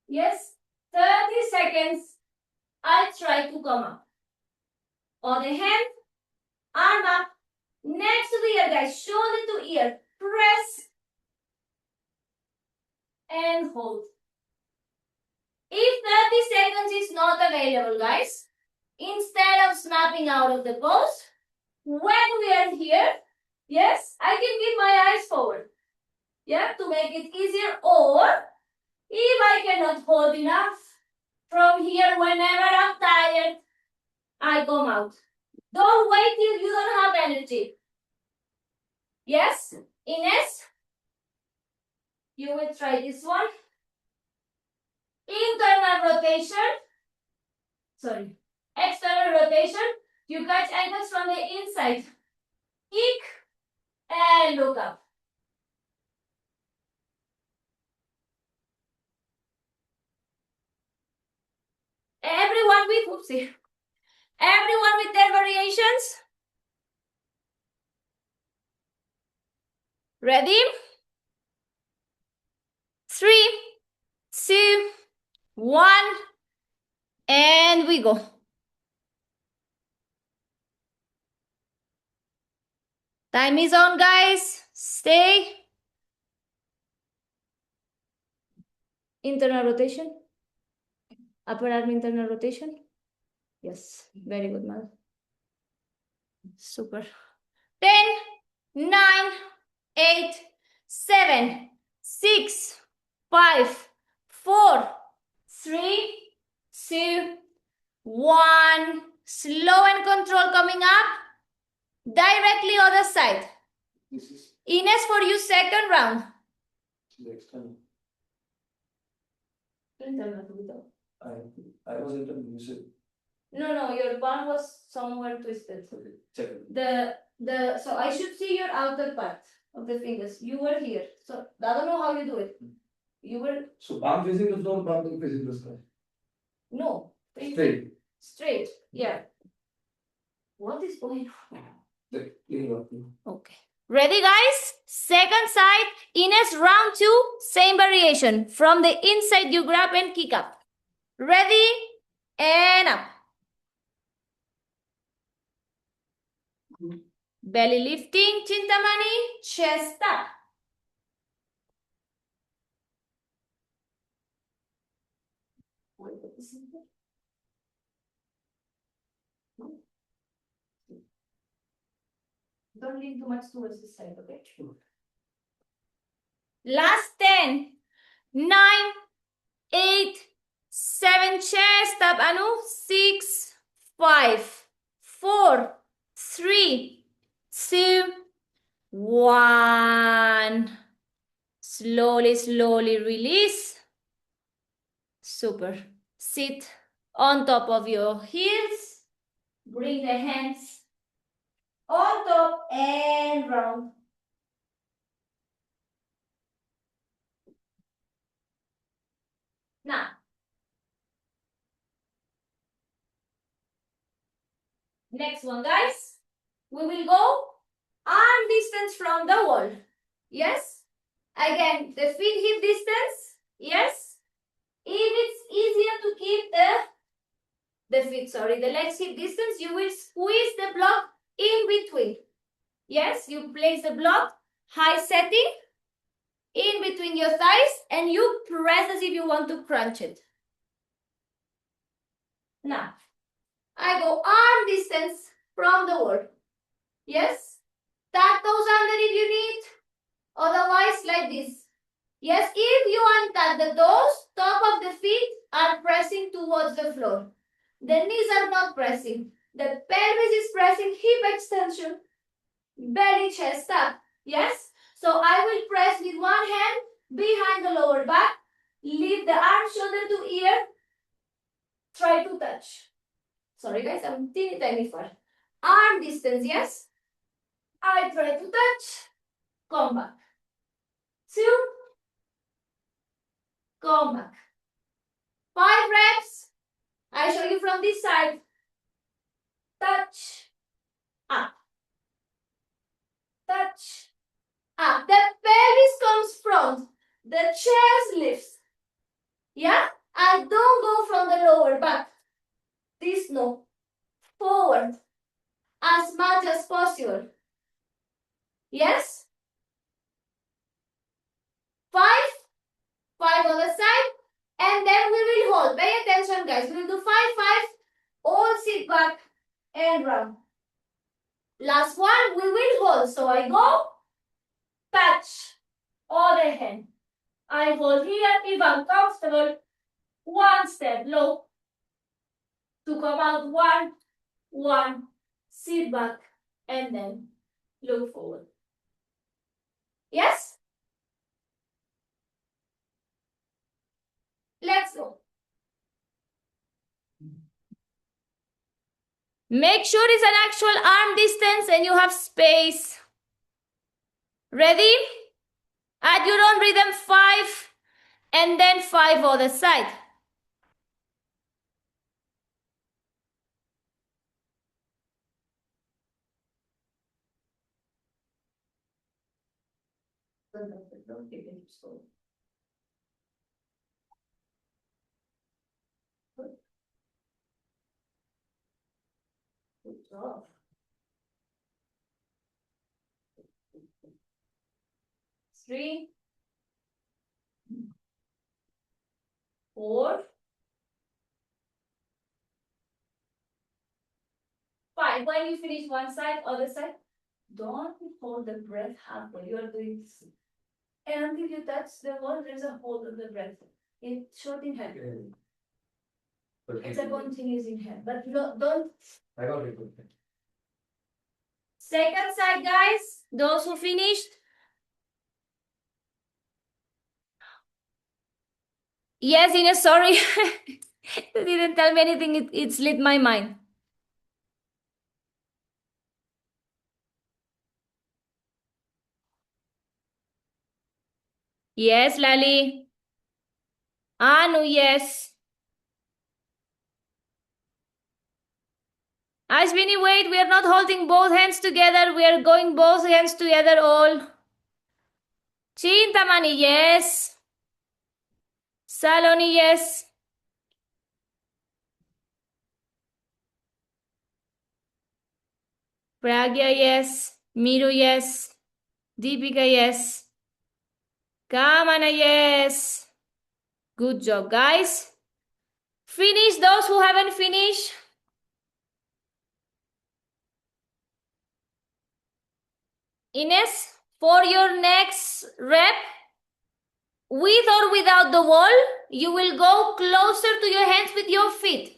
Yes? 30 seconds. I try to come up. Other hand. Arm up. Next to the ear, guys. Shoulder to ear. Press. And hold. If 30 seconds is not available, guys, instead of snapping out of the pose, when we are here, yes, I can keep my eyes forward. Yeah, to make it easier. Or, if I cannot hold enough, from here, whenever I'm tired, I come out. Don't wait till you don't have energy. Yes, Ines, you will try this one. Internal rotation. Sorry. External rotation. You catch ankles from the inside. Kick and look up. Everyone with their variations. Ready? 3, 2, 1, and we go. Time is on, guys. Stay. Internal rotation. Upper arm internal rotation. Yes, very good, man. Super. 10, 9, 8, 7, 6, 5, 4, 3, 2, 1. Slow and control coming up. Directly other side. This is Ines, for you, second round. the external. Internal. I was internal. You said No, your palm was somewhere twisted. okay. Check it. So I should see your outer part of the fingers. You were here. So I don't know how you do it. You were So palm facing the floor, palm facing the sky. no Straight. straight. Yeah. What is going on? Like clean up. Okay. Ready, guys? Second side. Ines, round 2. Same variation. From the inside, you grab and kick up. Ready? And up. Belly lifting, Chintamani. Chest up. Don't lean too much towards the side, okay? Last 10, 9, 8, 7, chest up, Anu. 6, 5, 4, 3, 2, 1. Slowly release. Super. Sit on top of your heels. Bring the hands on top and round. Now, next one, guys. We will go arm distance from the wall. Yes? Again, the feet hip distance. Yes? If it's easier to keep the legs hip distance, you will squeeze the block in between. Yes? You place the block, high setting, in between your thighs, and you press as if you want to crunch it. Now, I go arm distance from the wall. Yes? Tuck those under if you need. Otherwise, like this. Yes, if you untuck the toes, top of the feet are pressing towards the floor. The knees are not pressing. The pelvis is pressing, hip extension, belly, chest up. Yes? So I will press with one hand behind the lower back. Lift the arm, shoulder to ear. Try to touch. Sorry guys, I'm teeny tiny far. Arm distance, yes? I try to touch. Come back. 2. Come back. 5 reps. I show you from this side. Touch. Up. Touch. Up. The pelvis comes front. The chest lifts. Yeah? I don't go from the lower back. This no. Forward. As much as possible. Yes? 5. 5 on the side. And then we will hold. Pay attention, guys. We will do 5, 5. All sit back and run. Last one, we will hold. So I go, touch, other hand. I hold here if I'm comfortable. 1 step low. To come out 1, 1. Sit back and then look forward. Yes? Let's go. Make sure it's an actual arm distance and you have space. Ready? At your own rhythm, 5 and then 5 other side. Good job. 3, 4, 5. When you finish one side, other side, don't hold the breath halfway. You are doing this. And until you touch the wall, there's a hold of the breath. It's short inhale. It's a continuous inhale. But no, don't. I got it. Second side, guys. Those who finished. Yes, Ines, sorry. You didn't tell me anything. It slipped my mind. Yes, Lali. Anu, yes. Ashwini, wait. We are not holding both hands together. We are going both hands together all. Chintamani, yes. Saloni, yes. Pragya, yes. Miru, yes. Deepika, yes. Kamana, yes. Good job, guys. Finish those who haven't finished. Ines, for your next rep, with or without the wall, you will go closer to your hands with your feet.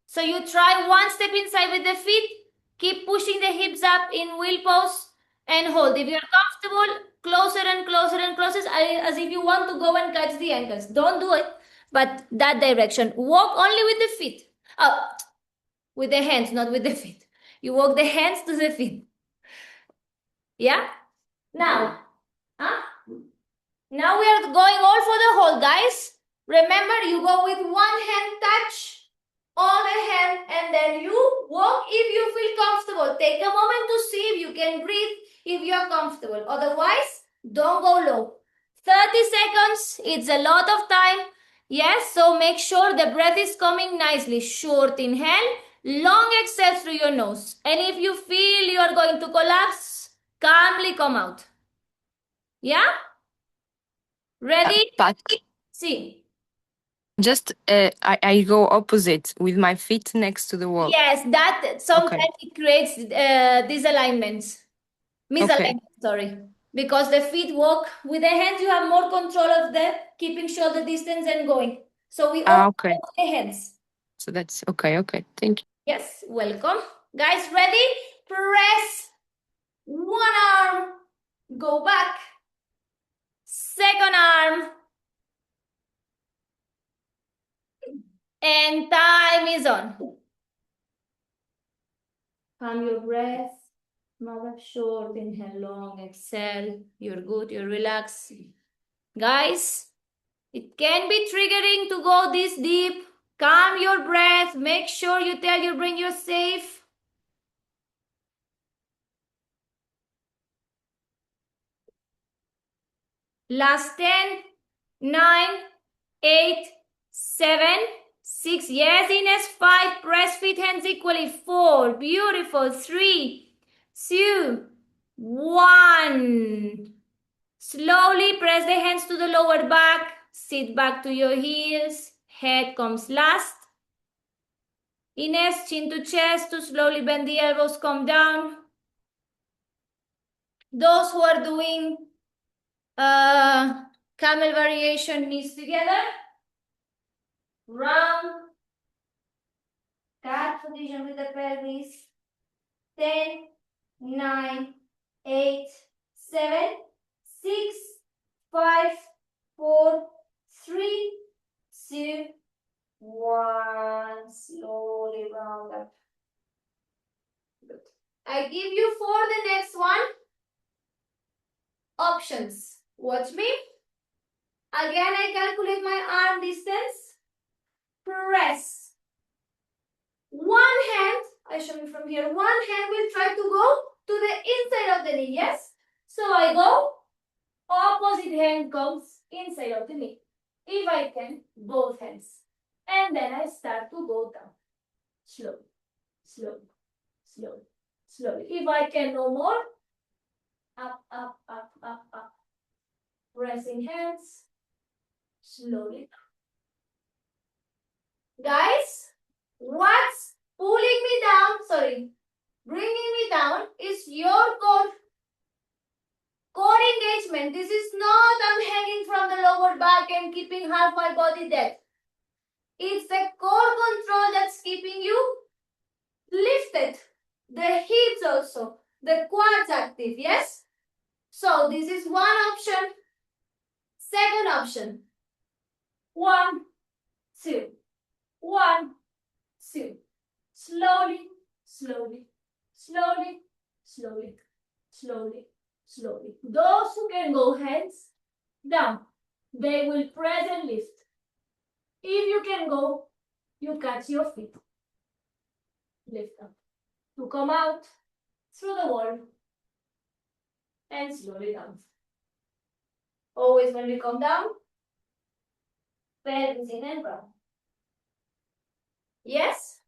So you try one step inside with the feet, keep pushing the hips up in wheel pose and hold. If you're comfortable, closer and closer and closer as if you want to go and catch the ankles. Don't do it, but that direction. Walk only with the feet. With the hands, not with the feet. You walk the hands to the feet. Yeah? Now, now we are going all for the hold, guys. Remember, you go with one hand touch on the hand and then you walk if you feel comfortable. Take a moment to see if you can breathe, if you are comfortable. Otherwise, don't go low. 30 seconds, it's a lot of time. Yes, so make sure the breath is coming nicely. Short inhale, long exhale through your nose. And if you feel you are going to collapse, calmly come out. Yeah? Ready? But See. just I go opposite with my feet next to the wall. Yes, that sometimes it creates disalignments. Misalignment, sorry. Because the feet walk with the hands, you have more control of the keeping shoulder distance and going. So we all Okay. walk the hands. So that's okay. Okay. Thank you. Yes, welcome. Guys, ready? Press one arm, go back. Second arm. And time is on. Calm your breath. Mouth up short, inhale long, exhale. You're good, you're relaxed. Guys, it can be triggering to go this deep. Calm your breath. Make sure you tell your brain you're safe. Last 10, 9, 8, 7, 6. Yes, Ines. 5. Press feet hands equally. 4. Beautiful. 3, 2, 1. Slowly press the hands to the lower back. Sit back to your heels. Head comes last. Ines, chin to chest to slowly bend the elbows, come down. Those who are doing camel variation, knees together. Round. Cat position with the pelvis. 10, 9, 8, 7, 6, 5, 4, 3, 2, 1. Slowly round up. Good. I give you for the next one options. Watch me. Again, I calculate my arm distance. Press. One hand, I show you from here, one hand will try to go to the inside of the knee, yes? So I go, opposite hand comes inside of the knee. If I can, both hands. And then I start to go down. Slowly, slowly, slowly, slowly. If I can no more, up, up, up, up, up. pressing hands slowly. Guys, what's pulling me down, bringing me down is your core engagement. This is not I'm hanging from the lower back and keeping half my body dead. It's the core control that's keeping you lifted. The hips also, the quads active, yes? So this is one option. Second option. 1, 2. 1, 2. Slowly, slowly, slowly, slowly, slowly, slowly. Those who can go hands down, they will press and lift. If you can go, you catch your feet. Lift up. To come out through the wall and slowly down. Always when we come down, pelvis in and round. Yes?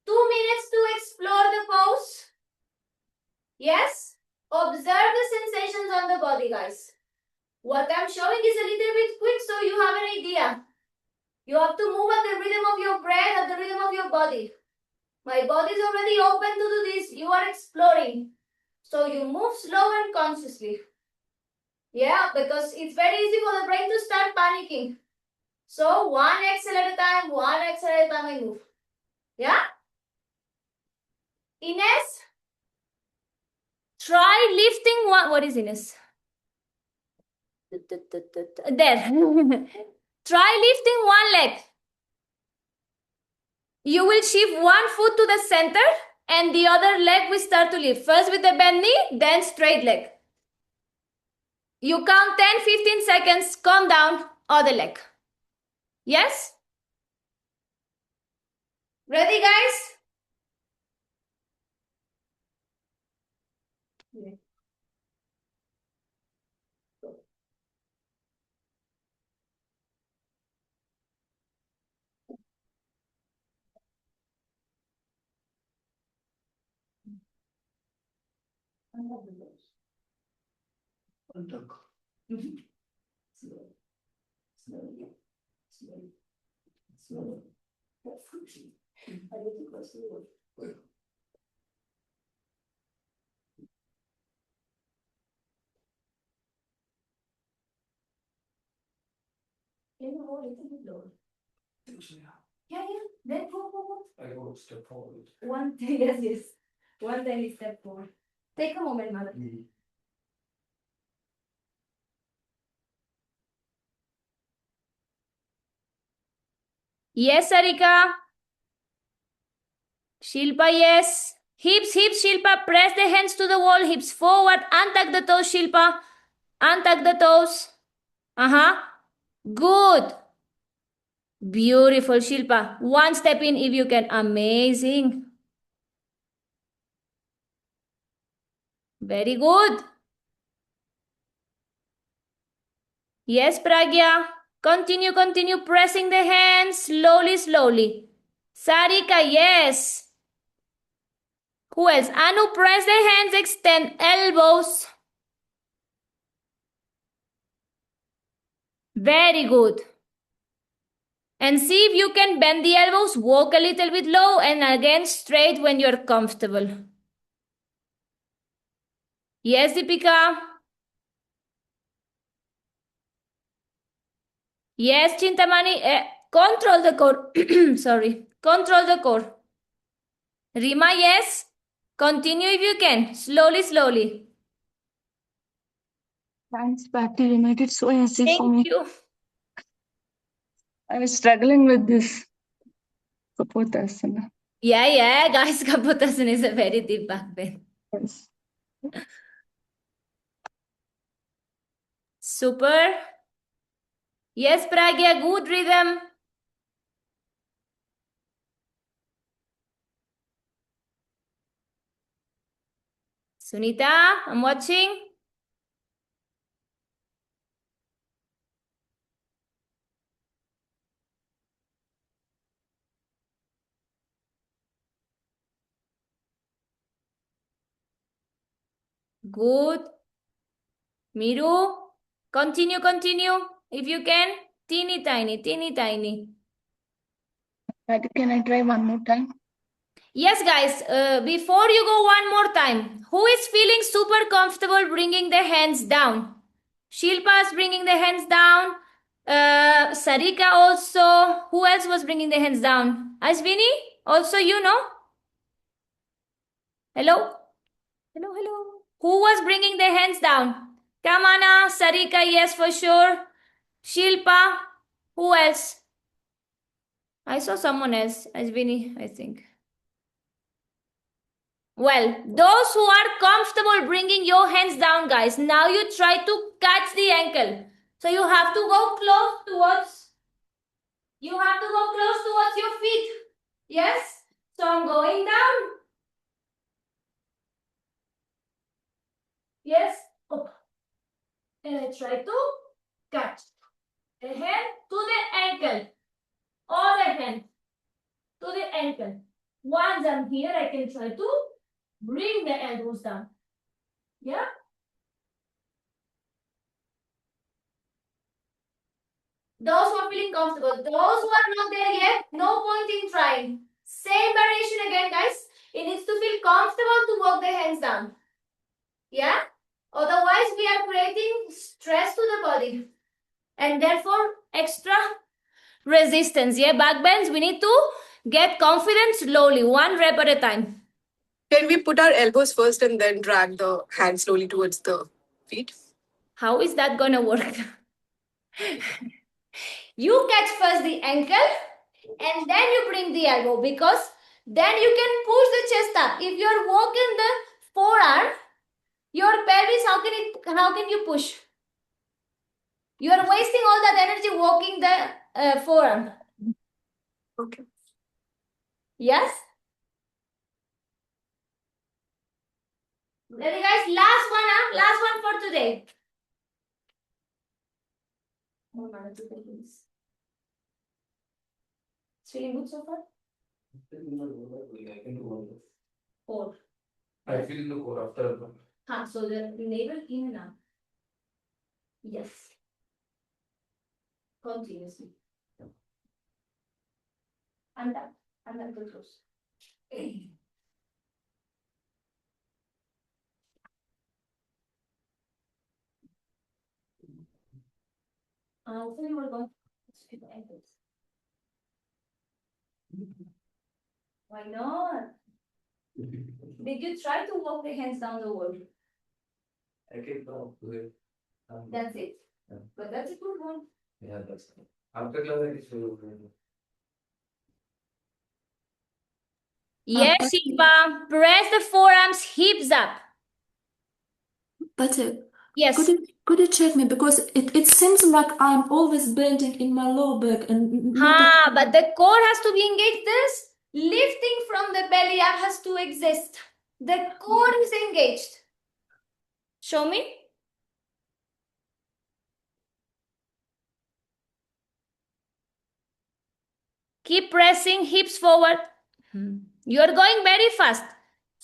2 minutes to explore the pose. Yes? Observe the sensations on the body, guys. What I'm showing is a little bit quick so you have an idea. You have to move at the rhythm of your breath, at the rhythm of your body. My body is already open to do this. You are exploring. So you move slow and consciously. Yeah, because it's very easy for the brain to start panicking. So one exhale at a time, I move. Yeah? Ines? Try lifting one. What is Ines? There. Try lifting one leg. You will shift one foot to the center and the other leg will start to lift. First with the bent knee, then straight leg. You count 10-15 seconds, calm down, other leg. Yes? Ready, guys? Yeah. Slowly, slowly, slowly, slowly. A little closer. Can you hold a little bit lower? Yeah. Then go. I go step forward. One thing, yes. One tiny step forward. Take a moment, mother. Yes, Sarika. Shilpa, yes. Hips, Shilpa. Press the hands to the wall. Hips forward. Untuck the toes, Shilpa. Untuck the toes. Good. Beautiful, Shilpa. One step in if you can. Amazing. Very good. Yes, Pragya. Continue pressing the hands slowly. Sarika, yes. Who else? Anu, press the hands, extend elbows. Very good. And see if you can bend the elbows, walk a little bit low, and again straight when you're comfortable. Yes, Deepika. Yes, Chintamani. Control the core. Sorry. Control the core. Rima, yes. Continue if you can. Slowly. Thanks, Bhakti. You made it so easy for Thank me. you. I was struggling with this Kapotasana. Yeah, guys. Kapotasana is a very deep back bend. Yes. Super. Yes, Pragya, good rhythm. Sunita, I'm watching. Good. Miru. Continue, continue. If you can, teeny tiny, teeny tiny. Can I try one more time? Yes, guys, before you go one more time, who is feeling super comfortable bringing their hands down? Shilpa is bringing their hands down. Sarika also. Who else was bringing their hands down? Ashwini? Also, you know? Hello? Hello, hello. Who was bringing their hands down? Kamana, Sarika, yes, for sure. Shilpa. Who else? I saw someone else. Ashwini, I think. Well, those who are comfortable bringing your hands down, guys, now you try to catch the ankle. So you have to go close towards your feet. Yes? So I'm going down. Yes? Up. And I try to catch the hand to the ankle. Or the hand to the ankle. Once I'm here, I can try to bring the elbows down. Yeah? Those who are feeling comfortable, those who are not there yet, no point in trying. Same variation again, guys. It needs to feel comfortable to walk the hands down. Yeah? Otherwise, we are creating stress to the body. And therefore, extra resistance. Yeah, back bends, we need to get confident slowly, one rep at a time. Can we put our elbows first and then drag the hands slowly towards the feet? How is that gonna work? You catch first the ankle and then you bring the elbow, because then you can push the chest up. If you are walking the forearm, your pelvis, how can you push? You are wasting all that energy walking the forearm. Okay. Yes? Ready, guys? Last one, huh? Last one for today. It's feeling good so far? I can do all this. 4. I feel in the core after. So the navel in and out. Yes. Continuously. I'm done. I'm done to close. So you were going to the ankles. Why not? Did you try to walk the hands down the wall? I can go to it. That's it. Yeah. But that's a good one. Yeah, that's it. After class, I can show you. Yes, Shilpa. Press the forearms, hips up. But Yes. could you check me, because it seems like I'm always bending in my lower back and not But the core has to be engaged. This lifting from the belly up has to exist. The core is engaged. Show me. Keep pressing, hips forward. You are going very fast.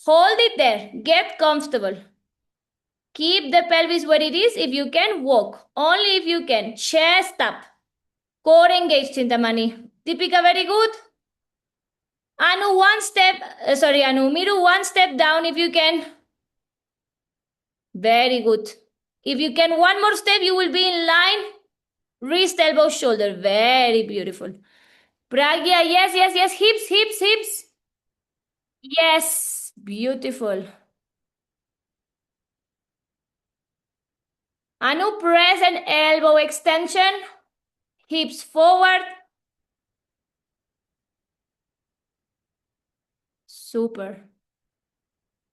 Hold it there. Get comfortable. Keep the pelvis where it is. If you can, walk. Only if you can. Chest up. Core engaged, Chintamani. Deepika, very good. Anu, Miru, one step down if you can. Very good. If you can, one more step, you will be in line. Wrist, elbow, shoulder. Very beautiful. Pragya, yes. Hips. Yes, beautiful. Anu, press an elbow extension. Hips forward. Super.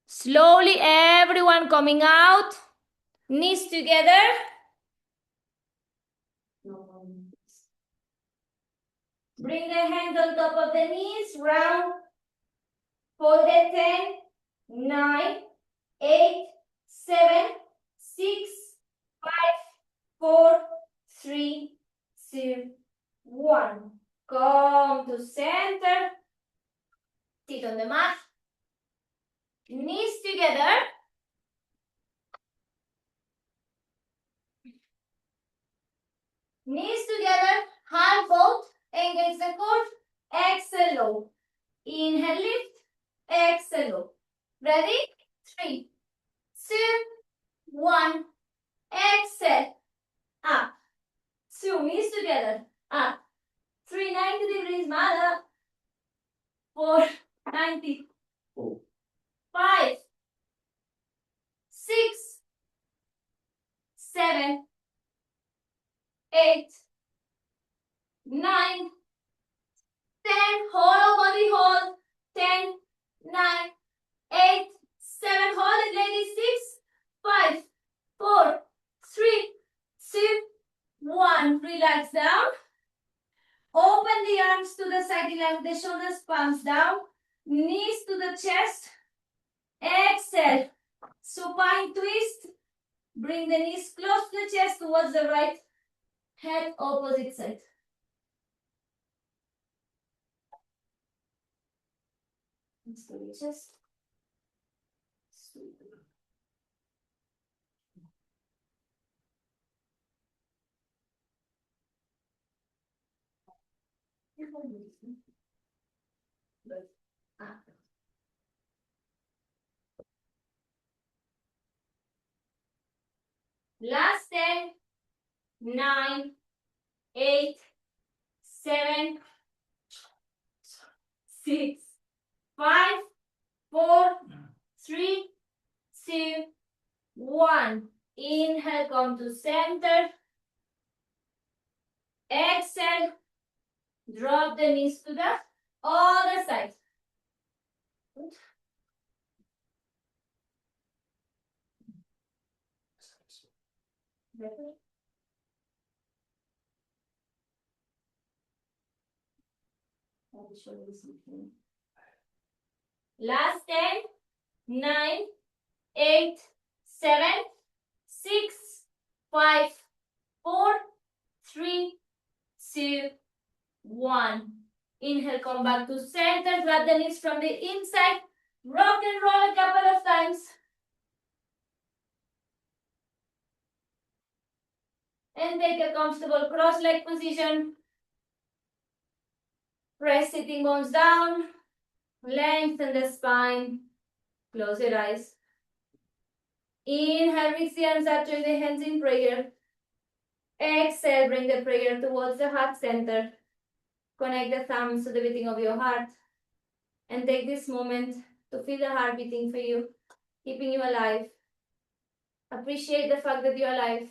Slowly, everyone coming out. Knees together. Bring the hands on top of the knees. Round. Hold it 10, 9, 8, 7, 6, 5, 4, 3, 2, 1. Come to center. Sit on the mat. Knees together. Knees together, hand both, engage the core, exhale low. Inhale, lift, exhale low. Ready? 3, 2, 1. Exhale, up. 2, knees together, up. 390 degrees, mother. 490. Oh. 5, 6, 7, 8, 9, 10. Whole body hold. 10, 9, 8, 7. Hold it, ladies. 6, 5, 4, 3, 2, 1. Relax down. Open the arms to the side, elevate the shoulders, palms down, knees to the chest. Exhale. Supine twist. Bring the knees close to the chest towards the right. Head opposite side. Let's do the chest. Good. Up. Last 10, 9, 8, 7, 6, 5, 4, 3, 2, 1. Inhale, come to center. Exhale. Drop the knees to the other side. Good. Better. I'll show you something. Last 10, 9, 8, 7, 6, 5, 4, 3, 2, 1. Inhale, come back to center. Grab the knees from the inside. Rock and roll a couple of times. And take a comfortable cross-leg position. Press sitting bones down. Lengthen the spine. Close your eyes. Inhale, reach the arms up, join the hands in prayer. Exhale, bring the prayer towards the heart center. Connect the thumbs to the beating of your heart. And take this moment to feel the heart beating for you, keeping you alive. Appreciate the fact that you're alive,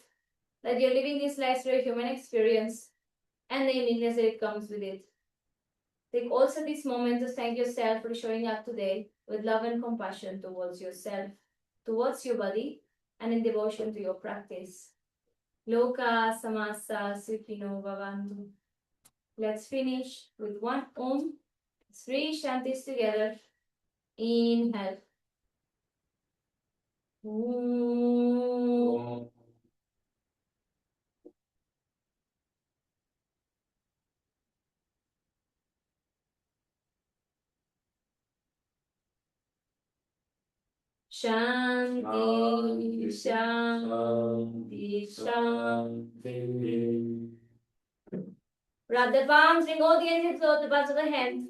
that you're living this life through a human experience, and the uniqueness that it comes with it. Take also this moment to thank yourself for showing up today with love and compassion towards yourself, towards your body, and in devotion to your practice. Loka samasta sukhino bhavantu. Let's finish with one Om. 3 Shantis together. Inhale. Om. Shanti, Shanti, Shanti. Wrap the palms, bring all the energy close the palms of the hands.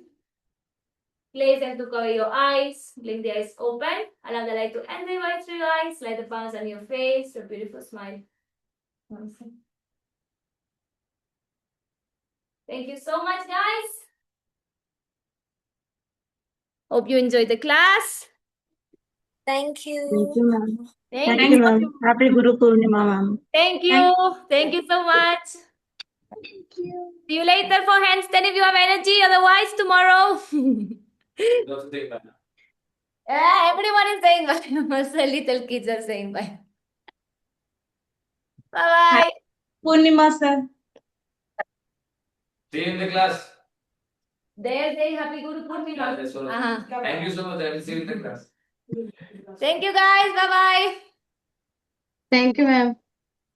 Place them to cover your eyes. Blink the eyes open. Allow the light to enter right through your eyes. Light the palms on your face. A beautiful smile. Thank you so much, guys. Hope you enjoyed the class. Thank you. Thank you, ma'am. Thank Thank you, ma'am. Happy Guru Purnima, ma'am. Thank you. Thank you so much. See you later for handstand if you have energy. Otherwise, tomorrow. That's the thing, man. Yeah, everyone is saying bye. Also, little kids are saying bye. Bye-bye. Purnima, sir. See you in the class. They're saying happy Guru Purnima. Yeah, that's what. Thank you so much. I will see you in the class. Thank you, guys. Bye-bye. Thank you, ma'am.